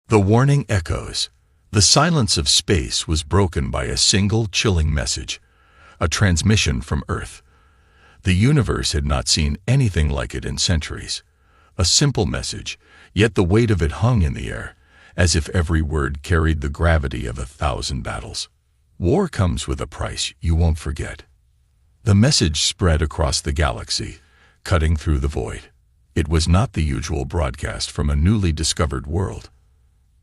The warning echoes. The silence of space was broken by a single chilling message, a transmission from Earth. The universe had not seen anything like it in centuries. A simple message, yet the weight of it hung in the air, as if every word carried the gravity of 1,000 battles. War comes with a price you won't forget. The message spread across the galaxy, cutting through the void. It was not the usual broadcast from a newly discovered world.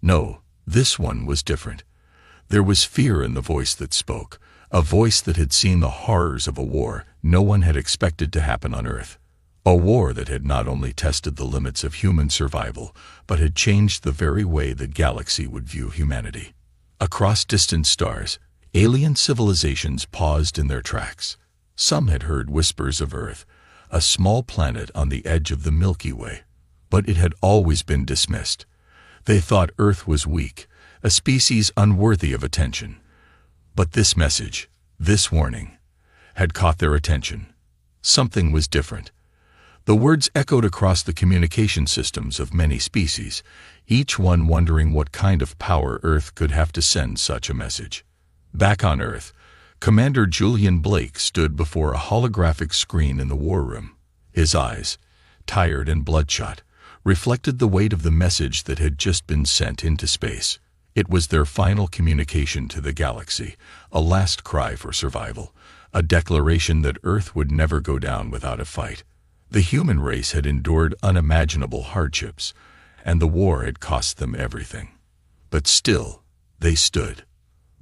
No, this one was different. There was fear in the voice that spoke, a voice that had seen the horrors of a war no one had expected to happen on Earth. A war that had not only tested the limits of human survival, but had changed the very way the galaxy would view humanity. Across distant stars, alien civilizations paused in their tracks. Some had heard whispers of Earth, a small planet on the edge of the Milky Way, but it had always been dismissed. They thought Earth was weak, a species unworthy of attention. But this message, this warning, had caught their attention. Something was different. The words echoed across the communication systems of many species, each one wondering what kind of power Earth could have to send such a message. Back on Earth, Commander Julian Blake stood before a holographic screen in the war room. His eyes, tired and bloodshot, reflected the weight of the message that had just been sent into space. It was their final communication to the galaxy, a last cry for survival, a declaration that Earth would never go down without a fight. The human race had endured unimaginable hardships, and the war had cost them everything. But still, they stood.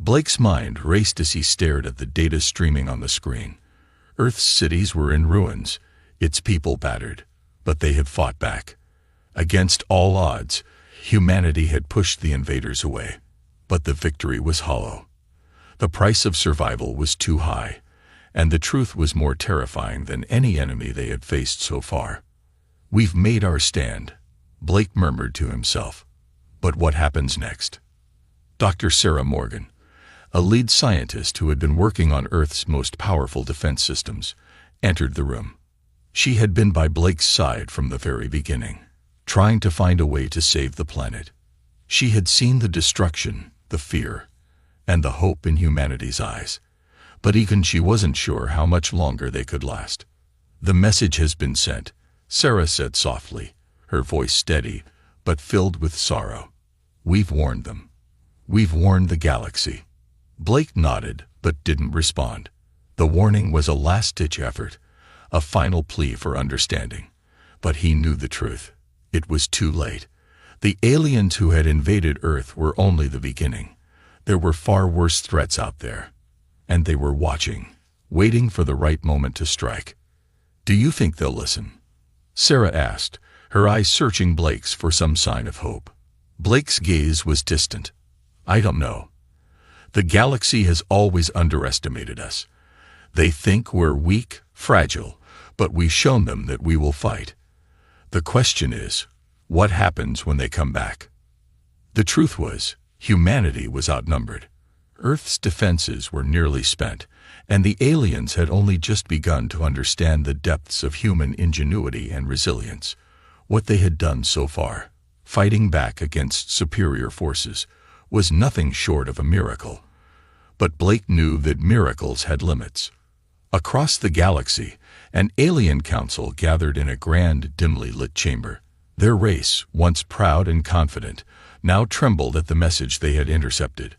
Blake's mind raced as he stared at the data streaming on the screen. Earth's cities were in ruins, its people battered, but they had fought back. Against all odds, humanity had pushed the invaders away, but the victory was hollow. The price of survival was too high, and the truth was more terrifying than any enemy they had faced so far. "We've made our stand," Blake murmured to himself. But what happens next? Dr. Sarah Morgan, a lead scientist who had been working on Earth's most powerful defense systems, entered the room. She had been by Blake's side from the very beginning, trying to find a way to save the planet. She had seen the destruction, the fear, and the hope in humanity's eyes, but even she wasn't sure how much longer they could last. "The message has been sent," Sarah said softly, her voice steady, but filled with sorrow. "We've warned them. We've warned the galaxy." Blake nodded, but didn't respond. The warning was a last-ditch effort, a final plea for understanding. But he knew the truth. It was too late. The aliens who had invaded Earth were only the beginning. There were far worse threats out there. And they were watching, waiting for the right moment to strike. "Do you think they'll listen?" Sarah asked, her eyes searching Blake's for some sign of hope. Blake's gaze was distant. "I don't know. The galaxy has always underestimated us. They think we're weak, fragile, but we've shown them that we will fight. The question is, what happens when they come back?" The truth was, humanity was outnumbered. Earth's defenses were nearly spent, and the aliens had only just begun to understand the depths of human ingenuity and resilience. What they had done so far, fighting back against superior forces, was nothing short of a miracle. But Blake knew that miracles had limits. Across the galaxy, an alien council gathered in a grand, dimly lit chamber. Their race, once proud and confident, now trembled at the message they had intercepted.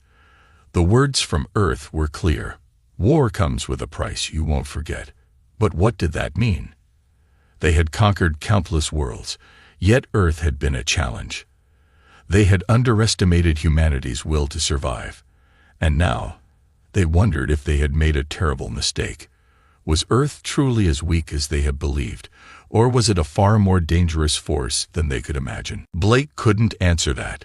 The words from Earth were clear. "War comes with a price you won't forget." But what did that mean? They had conquered countless worlds, yet Earth had been a challenge. They had underestimated humanity's will to survive. And now, they wondered if they had made a terrible mistake. Was Earth truly as weak as they had believed, or was it a far more dangerous force than they could imagine? Blake couldn't answer that.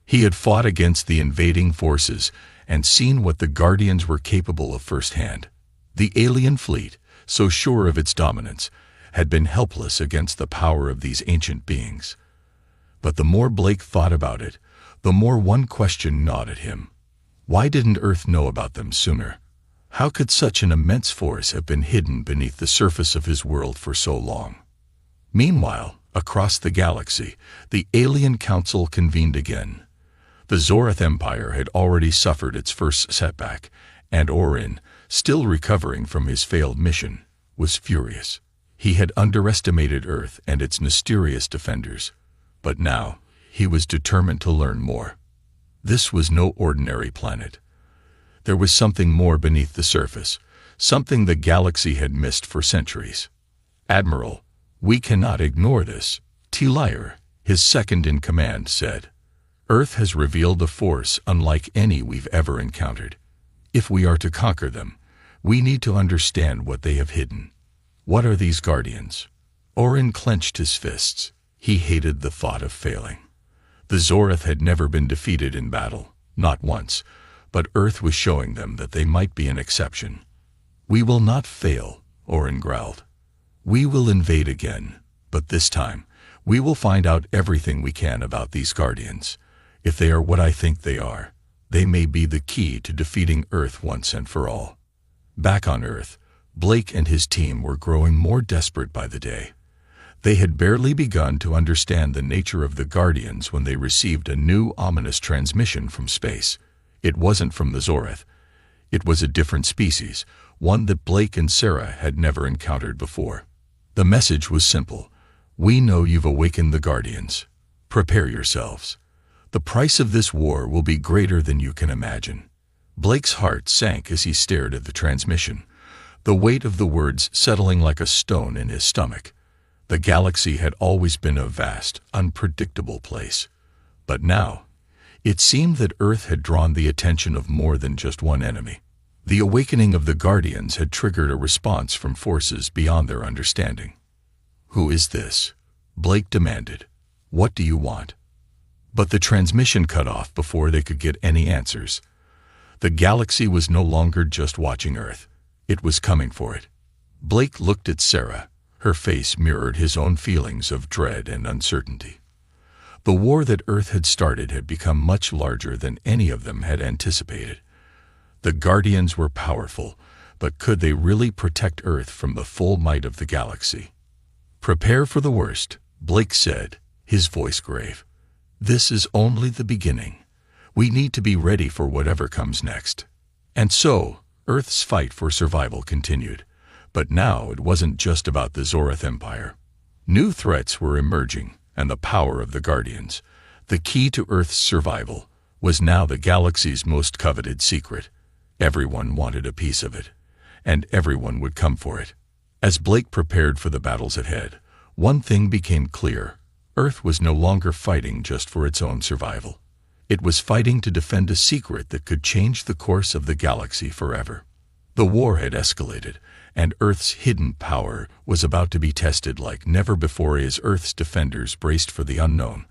He had fought against the invading forces and seen what the Guardians were capable of firsthand. The alien fleet, so sure of its dominance, had been helpless against the power of these ancient beings. But the more Blake thought about it, the more one question gnawed at him. Why didn't Earth know about them sooner? How could such an immense force have been hidden beneath the surface of his world for so long? Meanwhile, across the galaxy, the Alien Council convened again. The Zorath Empire had already suffered its first setback, and Orin, still recovering from his failed mission, was furious. He had underestimated Earth and its mysterious defenders, but now he was determined to learn more. This was no ordinary planet. There was something more beneath the surface, something the galaxy had missed for centuries. "Admiral, we cannot ignore this," T-Lyre, his second-in-command, said. "Earth has revealed a force unlike any we've ever encountered. If we are to conquer them, we need to understand what they have hidden. What are these guardians?" Orin clenched his fists. He hated the thought of failing. The Zorath had never been defeated in battle, not once, but Earth was showing them that they might be an exception. "We will not fail," Orin growled. "We will invade again, but this time, we will find out everything we can about these guardians. If they are what I think they are, they may be the key to defeating Earth once and for all." Back on Earth, Blake and his team were growing more desperate by the day. They had barely begun to understand the nature of the Guardians when they received a new ominous transmission from space. It wasn't from the Zorath. It was a different species, one that Blake and Sarah had never encountered before. The message was simple. "We know you've awakened the Guardians. Prepare yourselves. The price of this war will be greater than you can imagine." Blake's heart sank as he stared at the transmission, the weight of the words settling like a stone in his stomach. The galaxy had always been a vast, unpredictable place. But now, it seemed that Earth had drawn the attention of more than just one enemy. The awakening of the Guardians had triggered a response from forces beyond their understanding. "Who is this?" Blake demanded. "What do you want?" But the transmission cut off before they could get any answers. The galaxy was no longer just watching Earth. It was coming for it. Blake looked at Sarah. Her face mirrored his own feelings of dread and uncertainty. The war that Earth had started had become much larger than any of them had anticipated. The Guardians were powerful, but could they really protect Earth from the full might of the galaxy? "Prepare for the worst," Blake said, his voice grave. "This is only the beginning. We need to be ready for whatever comes next." And so, Earth's fight for survival continued. But now it wasn't just about the Zorath Empire. New threats were emerging, and the power of the Guardians, the key to Earth's survival, was now the galaxy's most coveted secret. Everyone wanted a piece of it, and everyone would come for it. As Blake prepared for the battles ahead, one thing became clear. Earth was no longer fighting just for its own survival. It was fighting to defend a secret that could change the course of the galaxy forever. The war had escalated, and Earth's hidden power was about to be tested like never before as Earth's defenders braced for the unknown.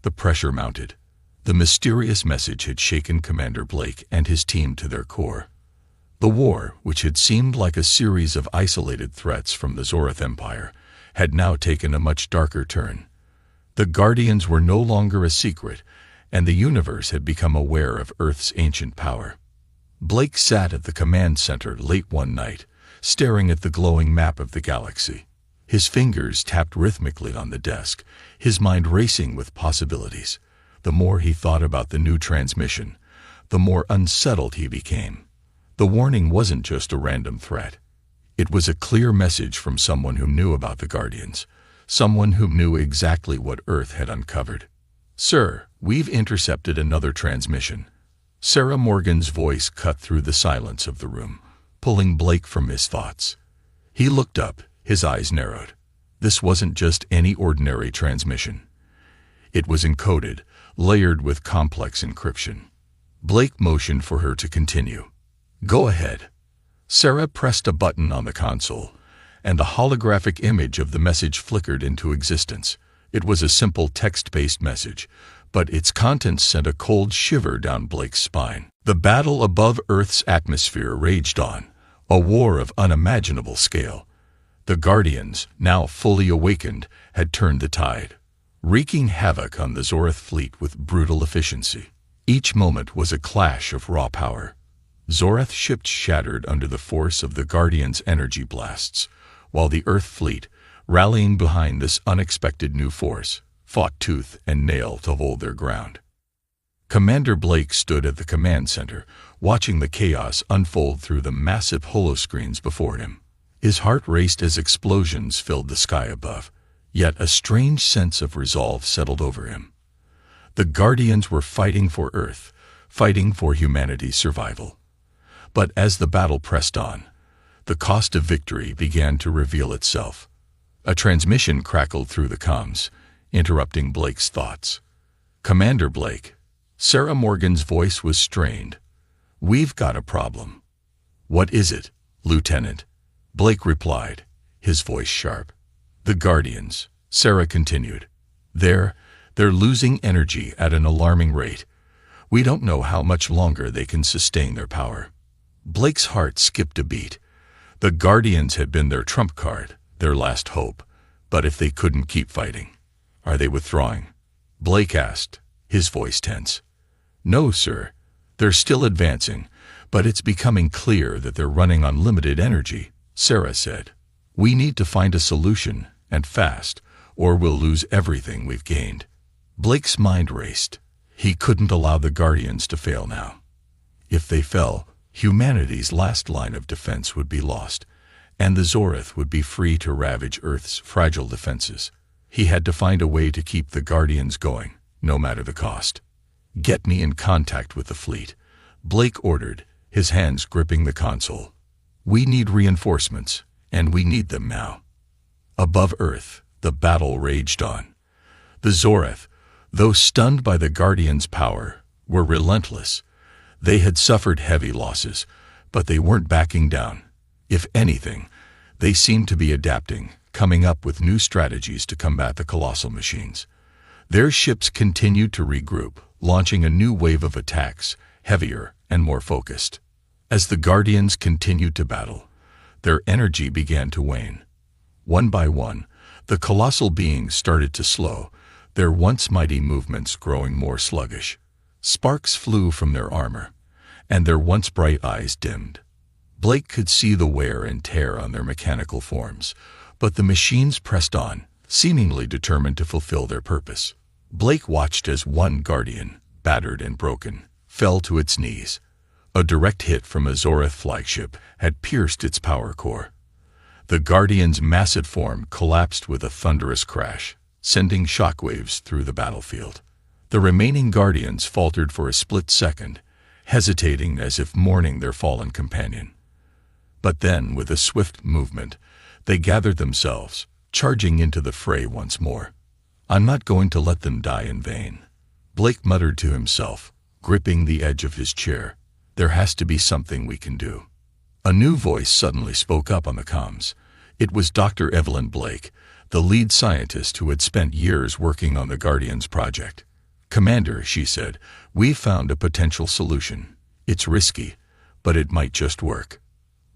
The pressure mounted. The mysterious message had shaken Commander Blake and his team to their core. The war, which had seemed like a series of isolated threats from the Zorath Empire, had now taken a much darker turn. The Guardians were no longer a secret, and the universe had become aware of Earth's ancient power. Blake sat at the command center late one night, staring at the glowing map of the galaxy. His fingers tapped rhythmically on the desk, his mind racing with possibilities. The more he thought about the new transmission, the more unsettled he became. The warning wasn't just a random threat. It was a clear message from someone who knew about the Guardians, someone who knew exactly what Earth had uncovered. "Sir, we've intercepted another transmission." Sarah Morgan's voice cut through the silence of the room, pulling Blake from his thoughts. He looked up, his eyes narrowed. This wasn't just any ordinary transmission. It was encoded, layered with complex encryption. Blake motioned for her to continue. "Go ahead." Sarah pressed a button on the console, and the holographic image of the message flickered into existence. It was a simple text-based message, but its contents sent a cold shiver down Blake's spine. The battle above Earth's atmosphere raged on, a war of unimaginable scale. The Guardians, now fully awakened, had turned the tide, wreaking havoc on the Zorath fleet with brutal efficiency. Each moment was a clash of raw power. Zorath ships shattered under the force of the Guardians' energy blasts, while the Earth fleet, rallying behind this unexpected new force, fought tooth and nail to hold their ground. Commander Blake stood at the command center, watching the chaos unfold through the massive holoscreens before him. His heart raced as explosions filled the sky above, yet a strange sense of resolve settled over him. The Guardians were fighting for Earth, fighting for humanity's survival. But as the battle pressed on, the cost of victory began to reveal itself. A transmission crackled through the comms, interrupting Blake's thoughts. "Commander Blake." Sarah Morgan's voice was strained. "We've got a problem." "What is it, Lieutenant?" Blake replied, his voice sharp. "The Guardians," Sarah continued. They're losing energy at an alarming rate. We don't know how much longer they can sustain their power." Blake's heart skipped a beat. The Guardians had been their trump card, their last hope. But if they couldn't keep fighting, are they withdrawing? Blake asked, his voice tense. "No, sir. They're still advancing, but it's becoming clear that they're running on limited energy," Sarah said. "We need to find a solution, and fast, or we'll lose everything we've gained." Blake's mind raced. He couldn't allow the Guardians to fail now. If they fell, humanity's last line of defense would be lost, and the Zorith would be free to ravage Earth's fragile defenses. He had to find a way to keep the Guardians going, no matter the cost. "Get me in contact with the fleet," Blake ordered, his hands gripping the console. "We need reinforcements, and we need them now." Above Earth, the battle raged on. The Zorith, though stunned by the Guardians' power, were relentless. They had suffered heavy losses, but they weren't backing down. If anything, they seemed to be adapting, coming up with new strategies to combat the colossal machines. Their ships continued to regroup, launching a new wave of attacks, heavier and more focused. As the Guardians continued to battle, their energy began to wane. One by one, the colossal beings started to slow, their once mighty movements growing more sluggish. Sparks flew from their armor, and their once bright eyes dimmed. Blake could see the wear and tear on their mechanical forms, but the machines pressed on, seemingly determined to fulfill their purpose. Blake watched as one Guardian, battered and broken, fell to its knees. A direct hit from a Zorith flagship had pierced its power core. The Guardian's massive form collapsed with a thunderous crash, sending shockwaves through the battlefield. The remaining Guardians faltered for a split second, hesitating as if mourning their fallen companion. But then, with a swift movement, they gathered themselves, charging into the fray once more. "I'm not going to let them die in vain," Blake muttered to himself, gripping the edge of his chair. "There has to be something we can do." A new voice suddenly spoke up on the comms. It was Dr. Evelyn Blake, the lead scientist who had spent years working on the Guardians project. "Commander," she said, "we've found a potential solution. It's risky, but it might just work."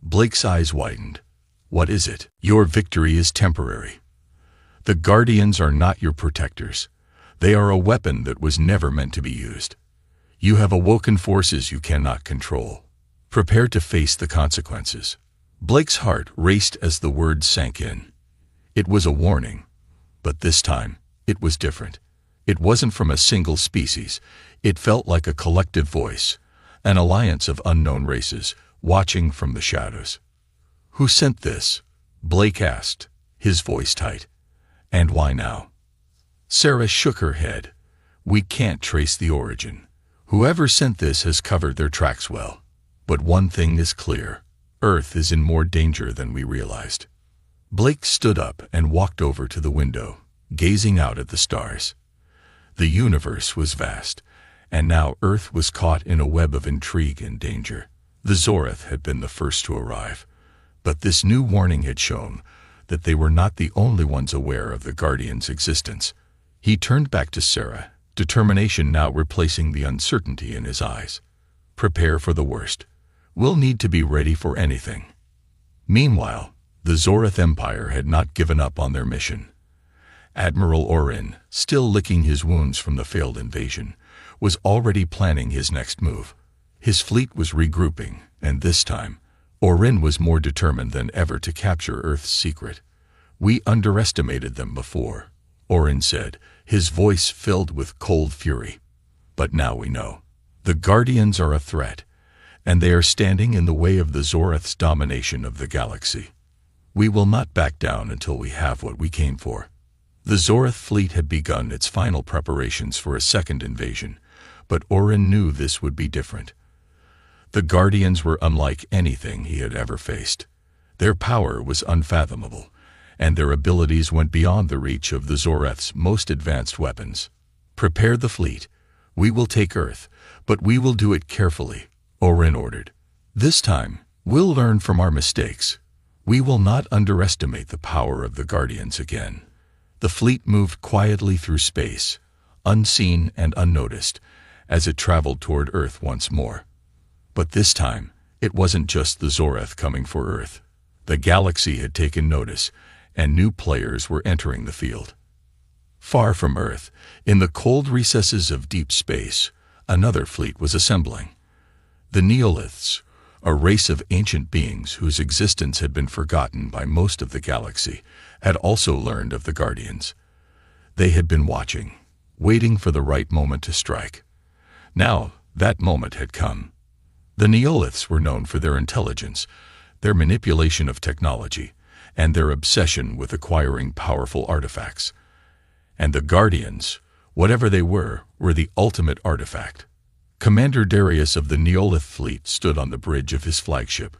Blake's eyes widened. "What is it?" "Your victory is temporary. The Guardians are not your protectors. They are a weapon that was never meant to be used. You have awoken forces you cannot control. Prepare to face the consequences." Blake's heart raced as the words sank in. It was a warning, but this time it was different. It wasn't from a single species. It felt like a collective voice, an alliance of unknown races, watching from the shadows. "Who sent this?" Blake asked, his voice tight. "And why now?" Sarah shook her head. "We can't trace the origin. Whoever sent this has covered their tracks well. But one thing is clear. Earth is in more danger than we realized." Blake stood up and walked over to the window, gazing out at the stars. The universe was vast, and now Earth was caught in a web of intrigue and danger. The Zorith had been the first to arrive, but this new warning had shown that they were not the only ones aware of the Guardian's existence. He turned back to Sarah, determination now replacing the uncertainty in his eyes. "Prepare for the worst. We'll need to be ready for anything." Meanwhile, the Zorith Empire had not given up on their mission. Admiral Orin, still licking his wounds from the failed invasion, was already planning his next move. His fleet was regrouping, and this time, Orin was more determined than ever to capture Earth's secret. "We underestimated them before," Orin said, his voice filled with cold fury. But now we know. The Guardians are a threat, and they are standing in the way of the Zoreth's domination of the galaxy. We will not back down until we have what we came for. The Zoreth fleet had begun its final preparations for a second invasion, but Orin knew this would be different. The Guardians were unlike anything he had ever faced. Their power was unfathomable, and their abilities went beyond the reach of the Zoreth's most advanced weapons. Prepare the fleet. We will take Earth, but we will do it carefully, Orin ordered. This time, we'll learn from our mistakes. We will not underestimate the power of the Guardians again. The fleet moved quietly through space, unseen and unnoticed, as it traveled toward Earth once more. But this time, it wasn't just the Zoreth coming for Earth. The galaxy had taken notice, and new players were entering the field. Far from Earth, in the cold recesses of deep space, another fleet was assembling. The Neoliths, a race of ancient beings whose existence had been forgotten by most of the galaxy, had also learned of the Guardians. They had been watching, waiting for the right moment to strike. Now, that moment had come. The Neoliths were known for their intelligence, their manipulation of technology, and their obsession with acquiring powerful artifacts. And the Guardians, whatever they were the ultimate artifact. Commander Darius of the Neolith fleet stood on the bridge of his flagship,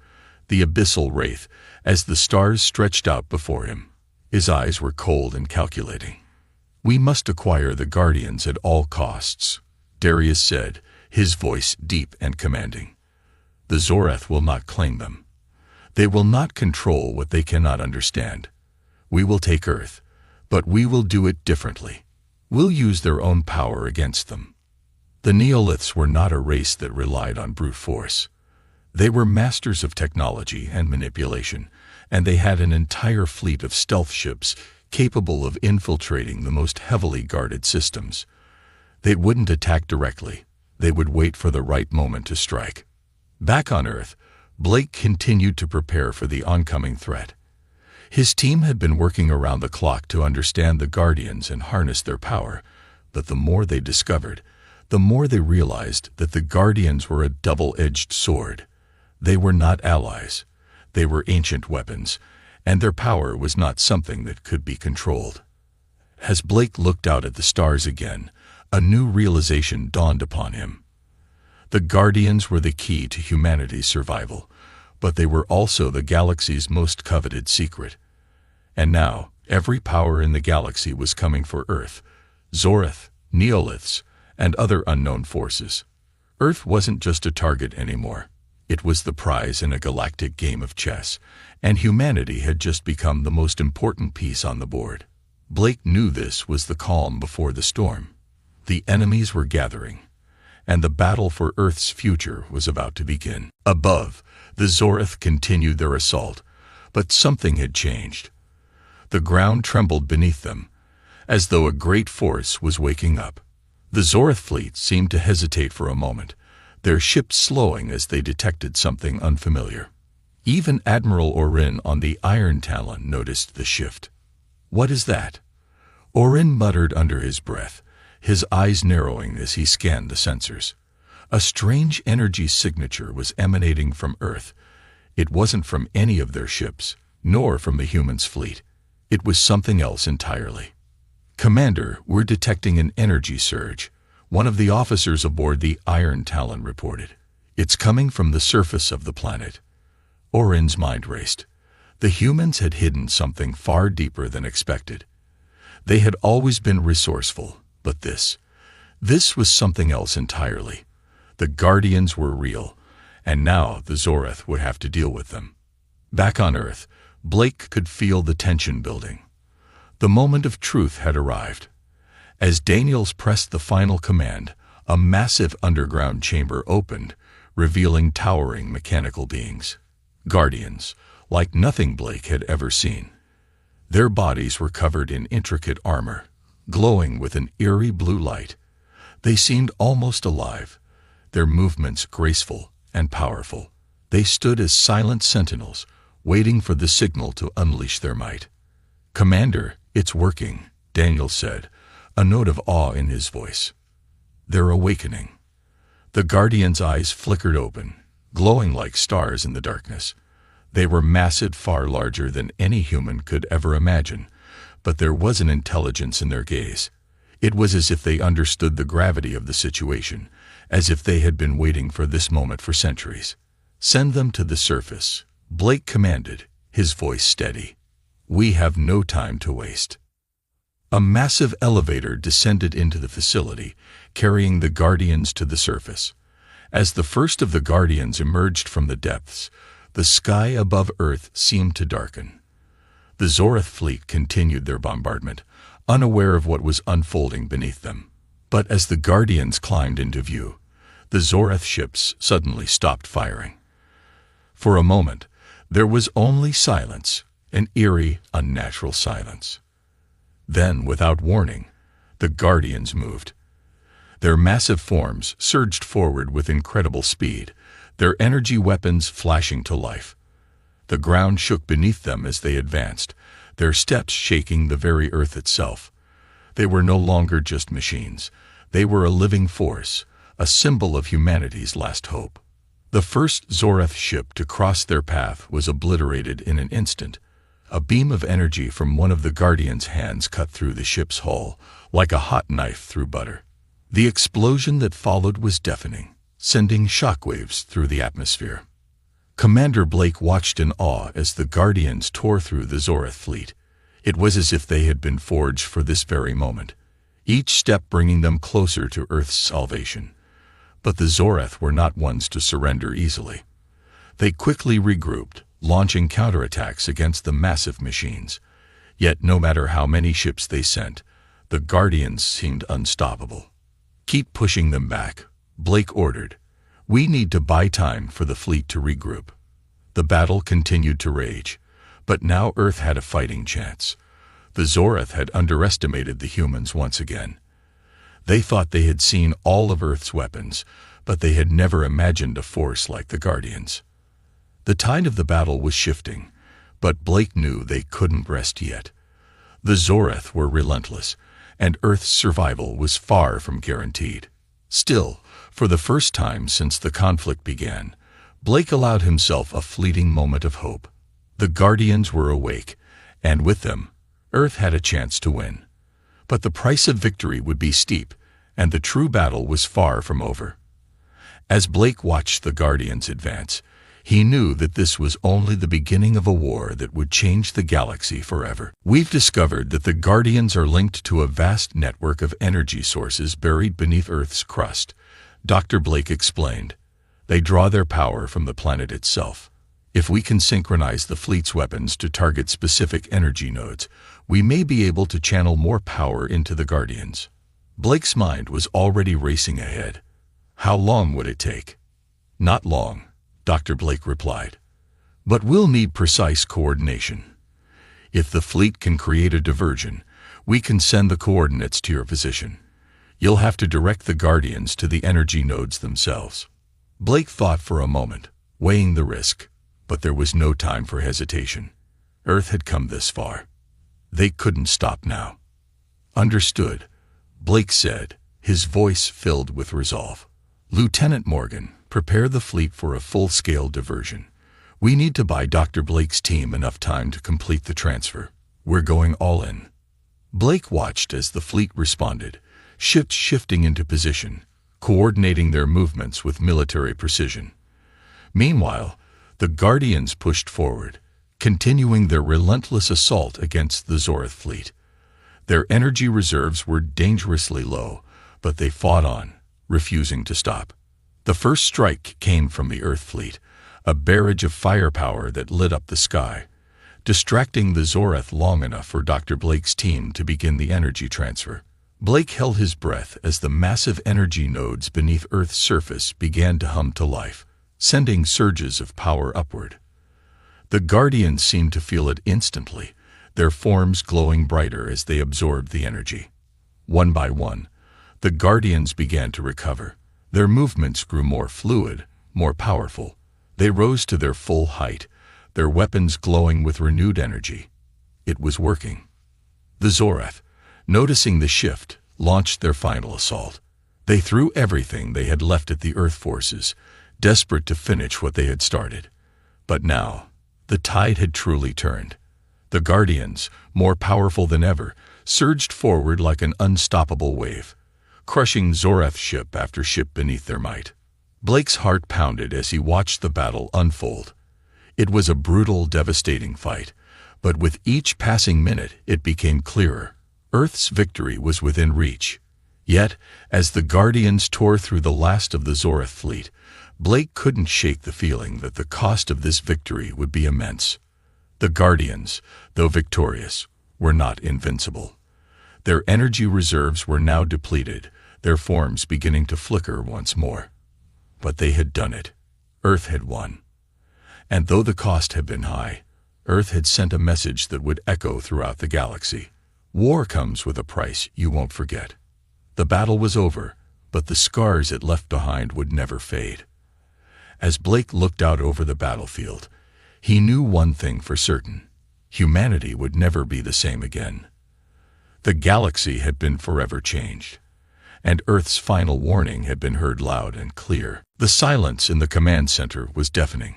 the Abyssal Wraith, as the stars stretched out before him. His eyes were cold and calculating. "We must acquire the Guardians at all costs," Darius said, his voice deep and commanding. "The Zoreth will not claim them. They will not control what they cannot understand. We will take Earth, but we will do it differently. We'll use their own power against them." The Neoliths were not a race that relied on brute force. They were masters of technology and manipulation, and they had an entire fleet of stealth ships capable of infiltrating the most heavily guarded systems. They wouldn't attack directly. They would wait for the right moment to strike. Back on Earth, Blake continued to prepare for the oncoming threat. His team had been working around the clock to understand the Guardians and harness their power, but the more they discovered, the more they realized that the Guardians were a double-edged sword. They were not allies. They were ancient weapons, and their power was not something that could be controlled. As Blake looked out at the stars again, a new realization dawned upon him. The Guardians were the key to humanity's survival, but they were also the galaxy's most coveted secret. And now, every power in the galaxy was coming for Earth, Zoreth, Neoliths, and other unknown forces. Earth wasn't just a target anymore. It was the prize in a galactic game of chess, and humanity had just become the most important piece on the board. Blake knew this was the calm before the storm. The enemies were gathering, and the battle for Earth's future was about to begin. Above, the Zoreth continued their assault, but something had changed. The ground trembled beneath them, as though a great force was waking up. The Zoreth fleet seemed to hesitate for a moment, their ships slowing as they detected something unfamiliar. Even Admiral Orin on the Iron Talon noticed the shift. "What is that?" Orin muttered under his breath, his eyes narrowing as he scanned the sensors. A strange energy signature was emanating from Earth. It wasn't from any of their ships, nor from the humans' fleet. It was something else entirely. "Commander, we're detecting an energy surge," one of the officers aboard the Iron Talon reported. "It's coming from the surface of the planet." Orin's mind raced. The humans had hidden something far deeper than expected. They had always been resourceful, but this was something else entirely. The Guardians were real, and now the Zoreth would have to deal with them. Back on Earth, Blake could feel the tension building. The moment of truth had arrived. As Daniels pressed the final command, a massive underground chamber opened, revealing towering mechanical beings. Guardians, like nothing Blake had ever seen. Their bodies were covered in intricate armor, glowing with an eerie blue light. They seemed almost alive, their movements graceful and powerful. They stood as silent sentinels, waiting for the signal to unleash their might. "Commander, it's working," Daniel said, a note of awe in his voice. Their awakening. The Guardians' eyes flickered open, glowing like stars in the darkness. They were massive, far larger than any human could ever imagine, but there was an intelligence in their gaze. It was as if they understood the gravity of the situation, as if they had been waiting for this moment for centuries. "Send them to the surface," Blake commanded, his voice steady. "We have no time to waste." A massive elevator descended into the facility, carrying the Guardians to the surface. As the first of the Guardians emerged from the depths, the sky above Earth seemed to darken. The Zorath fleet continued their bombardment, unaware of what was unfolding beneath them. But as the Guardians climbed into view, the Zorath ships suddenly stopped firing. For a moment, there was only silence, an eerie, unnatural silence. Then, without warning, the Guardians moved. Their massive forms surged forward with incredible speed, their energy weapons flashing to life. The ground shook beneath them as they advanced, their steps shaking the very earth itself. They were no longer just machines. They were a living force, a symbol of humanity's last hope. The first Zorath ship to cross their path was obliterated in an instant. A beam of energy from one of the Guardians' hands cut through the ship's hull, like a hot knife through butter. The explosion that followed was deafening, sending shockwaves through the atmosphere. Commander Blake watched in awe as the Guardians tore through the Zorath fleet. It was as if they had been forged for this very moment, each step bringing them closer to Earth's salvation. But the Zorath were not ones to surrender easily. They quickly regrouped, launching counterattacks against the massive machines. Yet no matter how many ships they sent, the Guardians seemed unstoppable. "Keep pushing them back," Blake ordered. "We need to buy time for the fleet to regroup." The battle continued to rage, but now Earth had a fighting chance. The Zorath had underestimated the humans once again. They thought they had seen all of Earth's weapons, but they had never imagined a force like the Guardians. The tide of the battle was shifting, but Blake knew they couldn't rest yet. The Zorath were relentless, and Earth's survival was far from guaranteed. Still, for the first time since the conflict began, Blake allowed himself a fleeting moment of hope. The Guardians were awake, and with them, Earth had a chance to win. But the price of victory would be steep, and the true battle was far from over. As Blake watched the Guardians advance, he knew that this was only the beginning of a war that would change the galaxy forever. "We've discovered that the Guardians are linked to a vast network of energy sources buried beneath Earth's crust," Dr. Blake explained. "They draw their power from the planet itself. If we can synchronize the fleet's weapons to target specific energy nodes, we may be able to channel more power into the Guardians." Blake's mind was already racing ahead. How long would it take? "Not long," Dr. Blake replied. "But we'll need precise coordination. If the fleet can create a diversion, we can send the coordinates to your position. You'll have to direct the Guardians to the energy nodes themselves." Blake thought for a moment, weighing the risk, but there was no time for hesitation. Earth had come this far. They couldn't stop now. "Understood," Blake said, his voice filled with resolve. "Lieutenant Morgan, prepare the fleet for a full-scale diversion. We need to buy Dr. Blake's team enough time to complete the transfer. We're going all in." Blake watched as the fleet responded, ships shifting into position, coordinating their movements with military precision. Meanwhile, the Guardians pushed forward, continuing their relentless assault against the Zorath fleet. Their energy reserves were dangerously low, but they fought on, refusing to stop. The first strike came from the Earth fleet, a barrage of firepower that lit up the sky, distracting the Zorath long enough for Dr. Blake's team to begin the energy transfer. Blake held his breath as the massive energy nodes beneath Earth's surface began to hum to life, sending surges of power upward. The Guardians seemed to feel it instantly, their forms glowing brighter as they absorbed the energy. One by one, the Guardians began to recover. Their movements grew more fluid, more powerful. They rose to their full height, their weapons glowing with renewed energy. It was working. The Zorath, noticing the shift, launched their final assault. They threw everything they had left at the Earth forces, desperate to finish what they had started. But now, the tide had truly turned. The Guardians, more powerful than ever, surged forward like an unstoppable wave, crushing Zoreth ship after ship beneath their might. Blake's heart pounded as he watched the battle unfold. It was a brutal, devastating fight, but with each passing minute it became clearer. Earth's victory was within reach. Yet, as the Guardians tore through the last of the Zoreth fleet, Blake couldn't shake the feeling that the cost of this victory would be immense. The Guardians, though victorious, were not invincible. Their energy reserves were now depleted, their forms beginning to flicker once more. But they had done it. Earth had won. And though the cost had been high, Earth had sent a message that would echo throughout the galaxy. War comes with a price you won't forget. The battle was over, but the scars it left behind would never fade. As Blake looked out over the battlefield, he knew one thing for certain: humanity would never be the same again. The galaxy had been forever changed, and Earth's final warning had been heard loud and clear. The silence in the command center was deafening.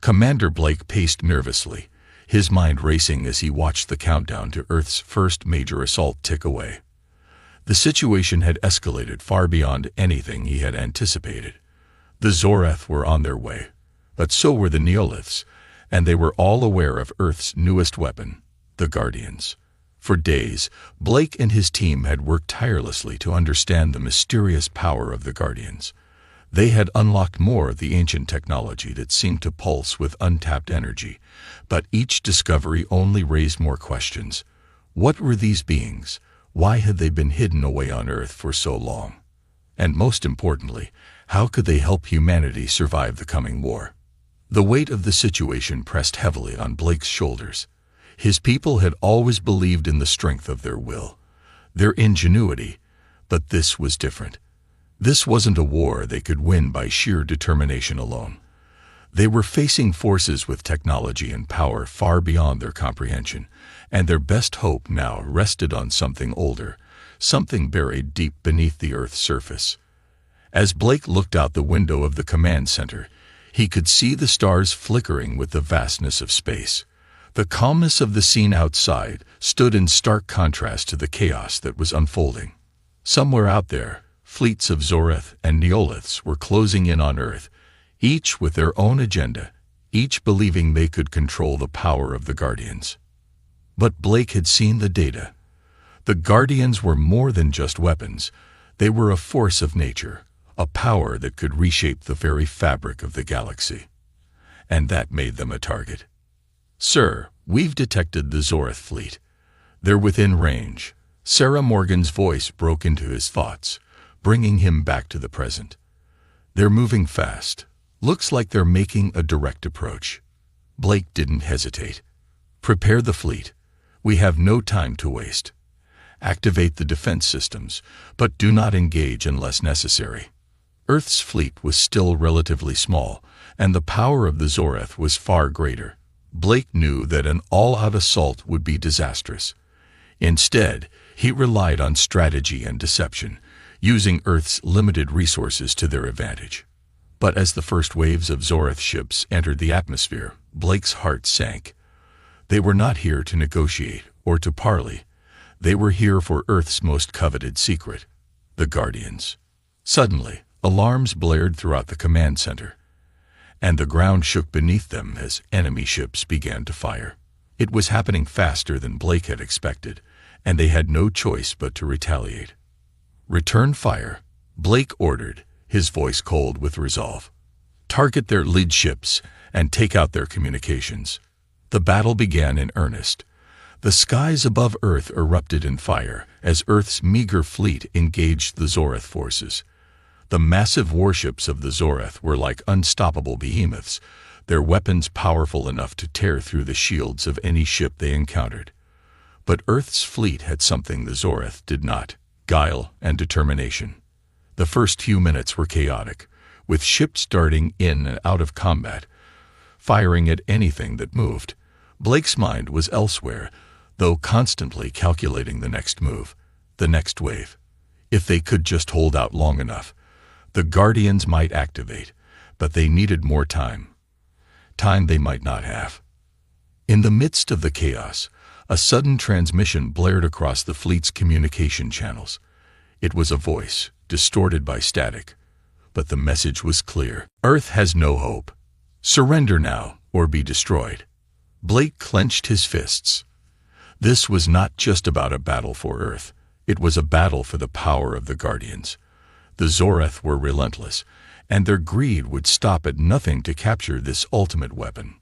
Commander Blake paced nervously, his mind racing as he watched the countdown to Earth's first major assault tick away. The situation had escalated far beyond anything he had anticipated. The Zoreth were on their way, but so were the Neoliths, and they were all aware of Earth's newest weapon, the Guardians. For days, Blake and his team had worked tirelessly to understand the mysterious power of the Guardians. They had unlocked more of the ancient technology that seemed to pulse with untapped energy, but each discovery only raised more questions. What were these beings? Why had they been hidden away on Earth for so long? And most importantly, how could they help humanity survive the coming war? The weight of the situation pressed heavily on Blake's shoulders. His people had always believed in the strength of their will, their ingenuity, but this was different. This wasn't a war they could win by sheer determination alone. They were facing forces with technology and power far beyond their comprehension, and their best hope now rested on something older, something buried deep beneath the Earth's surface. As Blake looked out the window of the command center, he could see the stars flickering with the vastness of space. The calmness of the scene outside stood in stark contrast to the chaos that was unfolding. Somewhere out there, fleets of Zoreth and Neoliths were closing in on Earth, each with their own agenda, each believing they could control the power of the Guardians. But Blake had seen the data. The Guardians were more than just weapons. They were a force of nature, a power that could reshape the very fabric of the galaxy. And that made them a target. "Sir, we've detected the Zoreth fleet. They're within range." Sarah Morgan's voice broke into his thoughts, bringing him back to the present. "They're moving fast. Looks like they're making a direct approach." Blake didn't hesitate. "Prepare the fleet. We have no time to waste. Activate the defense systems, but do not engage unless necessary." Earth's fleet was still relatively small, and the power of the Zoreth was far greater. Blake knew that an all-out assault would be disastrous. Instead, he relied on strategy and deception, using Earth's limited resources to their advantage. But as the first waves of Zoreth ships entered the atmosphere, Blake's heart sank. They were not here to negotiate or to parley. They were here for Earth's most coveted secret, the Guardians. Suddenly, alarms blared throughout the command center, and the ground shook beneath them as enemy ships began to fire. It was happening faster than Blake had expected, and they had no choice but to retaliate. "Return fire," Blake ordered, his voice cold with resolve. "Target their lead ships and take out their communications." The battle began in earnest. The skies above Earth erupted in fire as Earth's meager fleet engaged the Zoreth forces. The massive warships of the Zoreth were like unstoppable behemoths, their weapons powerful enough to tear through the shields of any ship they encountered. But Earth's fleet had something the Zoreth did not: guile and determination. The first few minutes were chaotic, with ships darting in and out of combat, firing at anything that moved. Blake's mind was elsewhere, though constantly calculating the next move, the next wave. If they could just hold out long enough, the Guardians might activate, but they needed more time. Time they might not have. In the midst of the chaos, a sudden transmission blared across the fleet's communication channels. It was a voice, distorted by static, but the message was clear. Earth has no hope. Surrender now, or be destroyed. Blake clenched his fists. This was not just about a battle for Earth. It was a battle for the power of the Guardians. The Zorath were relentless, and their greed would stop at nothing to capture this ultimate weapon.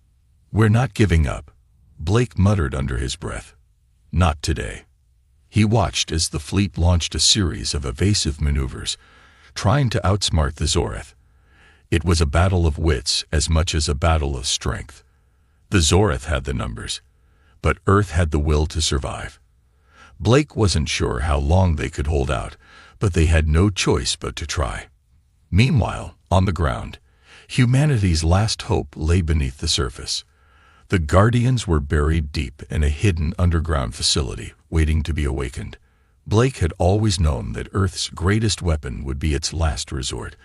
"We're not giving up," Blake muttered under his breath. "Not today." He watched as the fleet launched a series of evasive maneuvers, trying to outsmart the Zorath. It was a battle of wits as much as a battle of strength. The Zorath had the numbers, but Earth had the will to survive. Blake wasn't sure how long they could hold out, but they had no choice but to try. Meanwhile, on the ground, humanity's last hope lay beneath the surface. The Guardians were buried deep in a hidden underground facility, waiting to be awakened. Blake had always known that Earth's greatest weapon would be its last resort,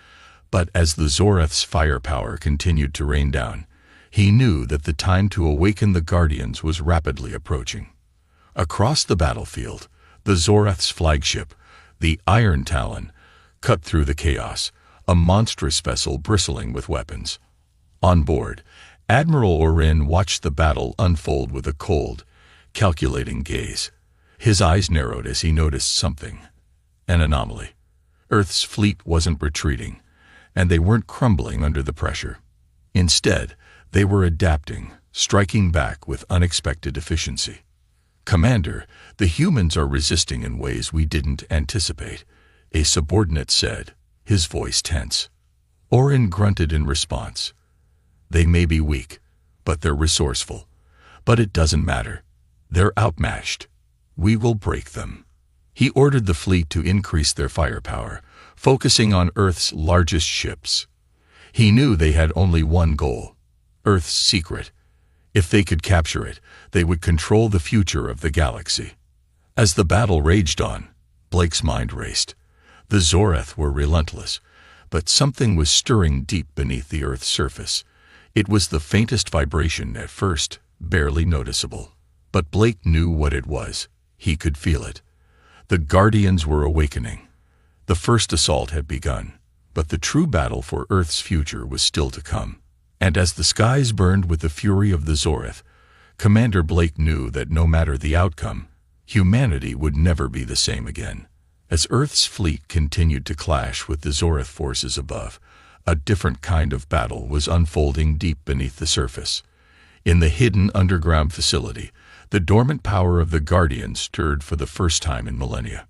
but as the Zorath's firepower continued to rain down, he knew that the time to awaken the Guardians was rapidly approaching. Across the battlefield, the Zorath's flagship, the Iron Talon, cut through the chaos, a monstrous vessel bristling with weapons. On board, Admiral Orin watched the battle unfold with a cold, calculating gaze. His eyes narrowed as he noticed something. An anomaly. Earth's fleet wasn't retreating, and they weren't crumbling under the pressure. Instead, they were adapting, striking back with unexpected efficiency. "Commander, the humans are resisting in ways we didn't anticipate," a subordinate said, his voice tense. Orin grunted in response. "They may be weak, but they're resourceful. But it doesn't matter. They're outmatched. We will break them." He ordered the fleet to increase their firepower, focusing on Earth's largest ships. He knew they had only one goal: Earth's secret. If they could capture it, they would control the future of the galaxy. As the battle raged on, Blake's mind raced. The Zorath were relentless, but something was stirring deep beneath the Earth's surface. It was the faintest vibration at first, barely noticeable. But Blake knew what it was. He could feel it. The Guardians were awakening. The first assault had begun, but the true battle for Earth's future was still to come. And as the skies burned with the fury of the Zorath, Commander Blake knew that no matter the outcome, humanity would never be the same again. As Earth's fleet continued to clash with the Zorath forces above, a different kind of battle was unfolding deep beneath the surface. In the hidden underground facility, the dormant power of the Guardians stirred for the first time in millennia.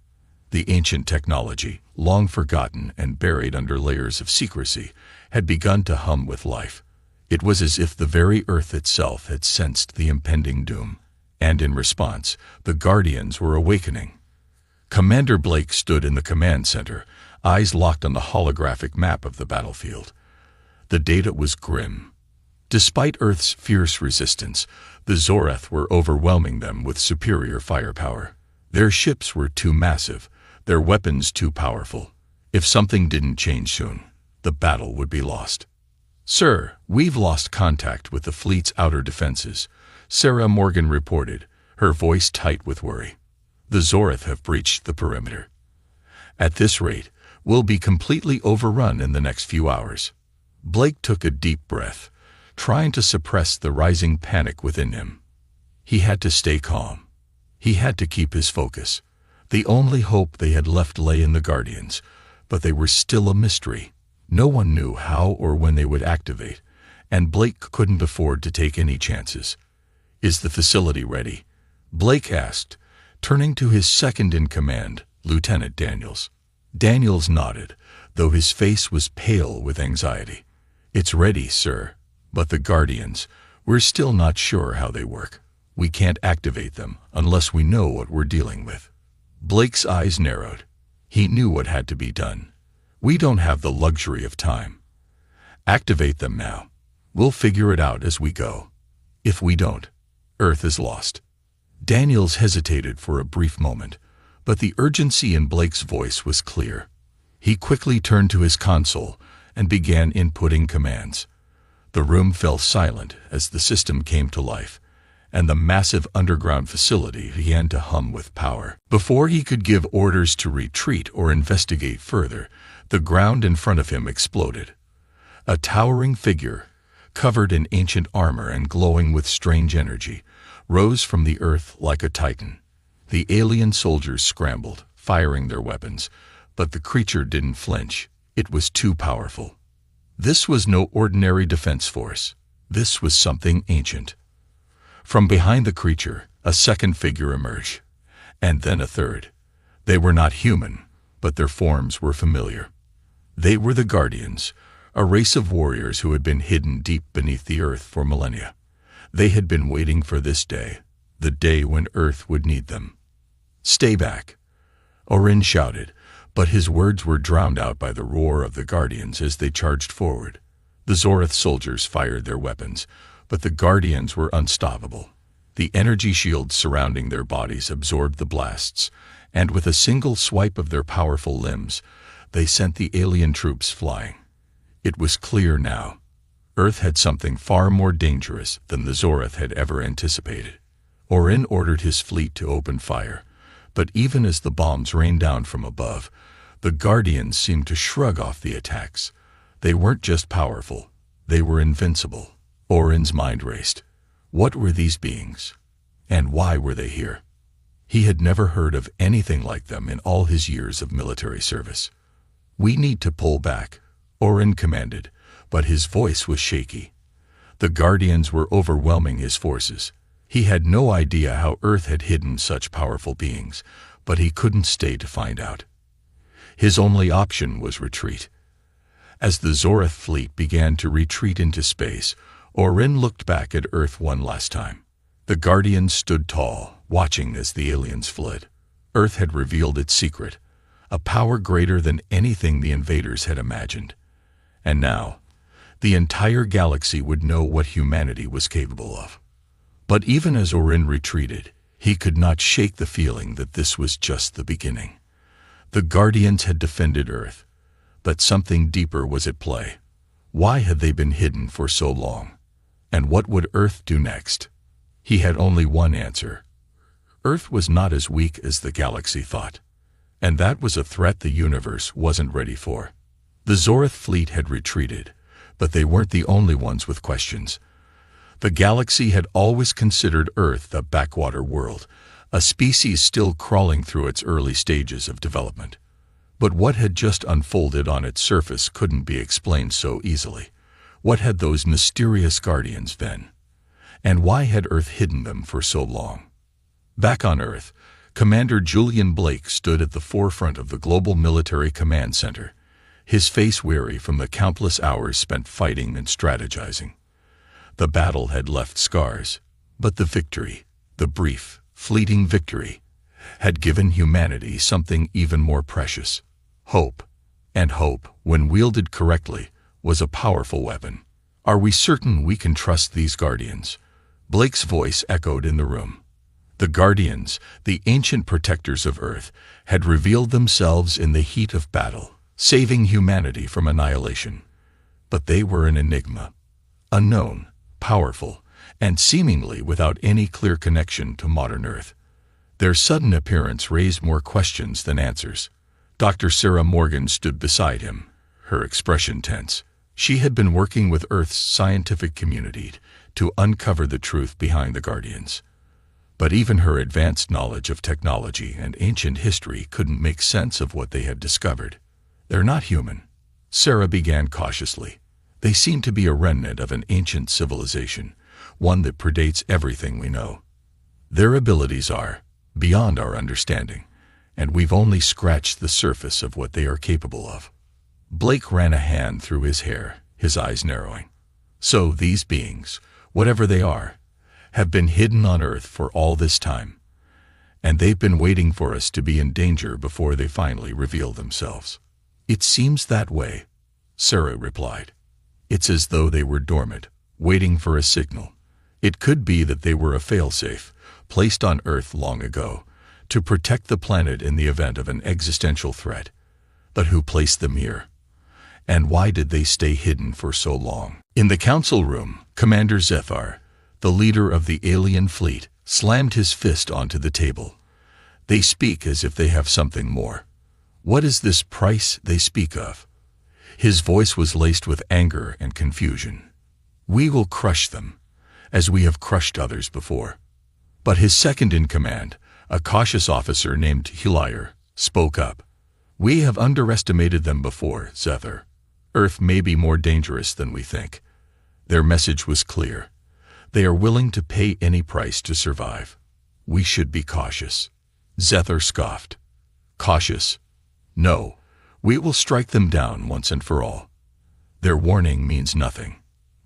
The ancient technology, long forgotten and buried under layers of secrecy, had begun to hum with life. It was as if the very Earth itself had sensed the impending doom, and in response, the Guardians were awakening. Commander Blake stood in the command center, eyes locked on the holographic map of the battlefield. The data was grim. Despite Earth's fierce resistance, the Zorath were overwhelming them with superior firepower. Their ships were too massive, their weapons too powerful. If something didn't change soon, the battle would be lost. "Sir, we've lost contact with the fleet's outer defenses," Sarah Morgan reported, her voice tight with worry. "The Zorath have breached the perimeter. At this rate, we'll be completely overrun in the next few hours." Blake took a deep breath, trying to suppress the rising panic within him. He had to stay calm. He had to keep his focus. The only hope they had left lay in the Guardians, but they were still a mystery. No one knew how or when they would activate, and Blake couldn't afford to take any chances. "Is the facility ready?" Blake asked, turning to his second-in-command, Lieutenant Daniels. Daniels nodded, though his face was pale with anxiety. "It's ready, sir. But the Guardians, we're still not sure how they work. We can't activate them unless we know what we're dealing with." Blake's eyes narrowed. He knew what had to be done. "We don't have the luxury of time. Activate them now. We'll figure it out as we go. If we don't, Earth is lost." Daniels hesitated for a brief moment, But the urgency in Blake's voice was clear. He quickly turned to his console and began inputting commands. The room fell silent as the system came to life, and the massive underground facility began to hum with power. Before he could give orders to retreat or investigate further, the ground in front of him exploded. A towering figure, covered in ancient armor and glowing with strange energy, rose from the earth like a titan. The alien soldiers scrambled, firing their weapons, but the creature didn't flinch. It was too powerful. This was no ordinary defense force. This was something ancient. From behind the creature, a second figure emerged, and then a third. They were not human, but their forms were familiar. They were the Guardians, a race of warriors who had been hidden deep beneath the earth for millennia. They had been waiting for this day, the day when Earth would need them. "Stay back," Orin shouted, but his words were drowned out by the roar of the Guardians as they charged forward. The Zorath soldiers fired their weapons, but the Guardians were unstoppable. The energy shields surrounding their bodies absorbed the blasts, and with a single swipe of their powerful limbs, they sent the alien troops flying. It was clear now. Earth had something far more dangerous than the Zorath had ever anticipated. Orin ordered his fleet to open fire, but even as the bombs rained down from above, the Guardians seemed to shrug off the attacks. They weren't just powerful, they were invincible. Orin's mind raced. What were these beings? And why were they here? He had never heard of anything like them in all his years of military service. "We need to pull back," Orin commanded, but his voice was shaky. The Guardians were overwhelming his forces. He had no idea how Earth had hidden such powerful beings, but he couldn't stay to find out. His only option was retreat. As the Zorath fleet began to retreat into space, Orin looked back at Earth one last time. The Guardians stood tall, watching as the aliens fled. Earth had revealed its secret, a power greater than anything the invaders had imagined. And now, the entire galaxy would know what humanity was capable of. But even as Orin retreated, he could not shake the feeling that this was just the beginning. The Guardians had defended Earth, but something deeper was at play. Why had they been hidden for so long? And what would Earth do next? He had only one answer. Earth was not as weak as the galaxy thought, and that was a threat the universe wasn't ready for. The Zorath fleet had retreated, but they weren't the only ones with questions. The galaxy had always considered Earth a backwater world, a species still crawling through its early stages of development. But what had just unfolded on its surface couldn't be explained so easily. What had those mysterious Guardians been? And why had Earth hidden them for so long? Back on Earth, Commander Julian Blake stood at the forefront of the Global Military Command Center, his face weary from the countless hours spent fighting and strategizing. The battle had left scars, but the victory, the brief, fleeting victory, had given humanity something even more precious: hope. And hope, when wielded correctly, was a powerful weapon. "Are we certain we can trust these Guardians?" Blake's voice echoed in the room. The Guardians, the ancient protectors of Earth, had revealed themselves in the heat of battle, saving humanity from annihilation. But they were an enigma, unknown, powerful, and seemingly without any clear connection to modern Earth. Their sudden appearance raised more questions than answers. Dr. Sarah Morgan stood beside him, her expression tense. She had been working with Earth's scientific community to uncover the truth behind the Guardians. But even her advanced knowledge of technology and ancient history couldn't make sense of what they had discovered. "They're not human," Sarah began cautiously. "They seem to be a remnant of an ancient civilization, one that predates everything we know. Their abilities are beyond our understanding, and we've only scratched the surface of what they are capable of." Blake ran a hand through his hair, his eyes narrowing. "So these beings, whatever they are, have been hidden on Earth for all this time, and they've been waiting for us to be in danger before they finally reveal themselves." "It seems that way," Sarah replied. "It's as though they were dormant, waiting for a signal. It could be that they were a failsafe, placed on Earth long ago, to protect the planet in the event of an existential threat. But who placed them here? And why did they stay hidden for so long? In the council room, Commander Zethar, the leader of the alien fleet, slammed his fist onto the table. They speak as if they have something more. What is this price they speak of? His voice was laced with anger and confusion. We will crush them, as we have crushed others before. But his second-in-command, a cautious officer named Hilaire, spoke up. We have underestimated them before, Zethar. Earth may be more dangerous than we think. Their message was clear. They are willing to pay any price to survive. We should be cautious. Zethar scoffed. Cautious? No, we will strike them down once and for all. Their warning means nothing.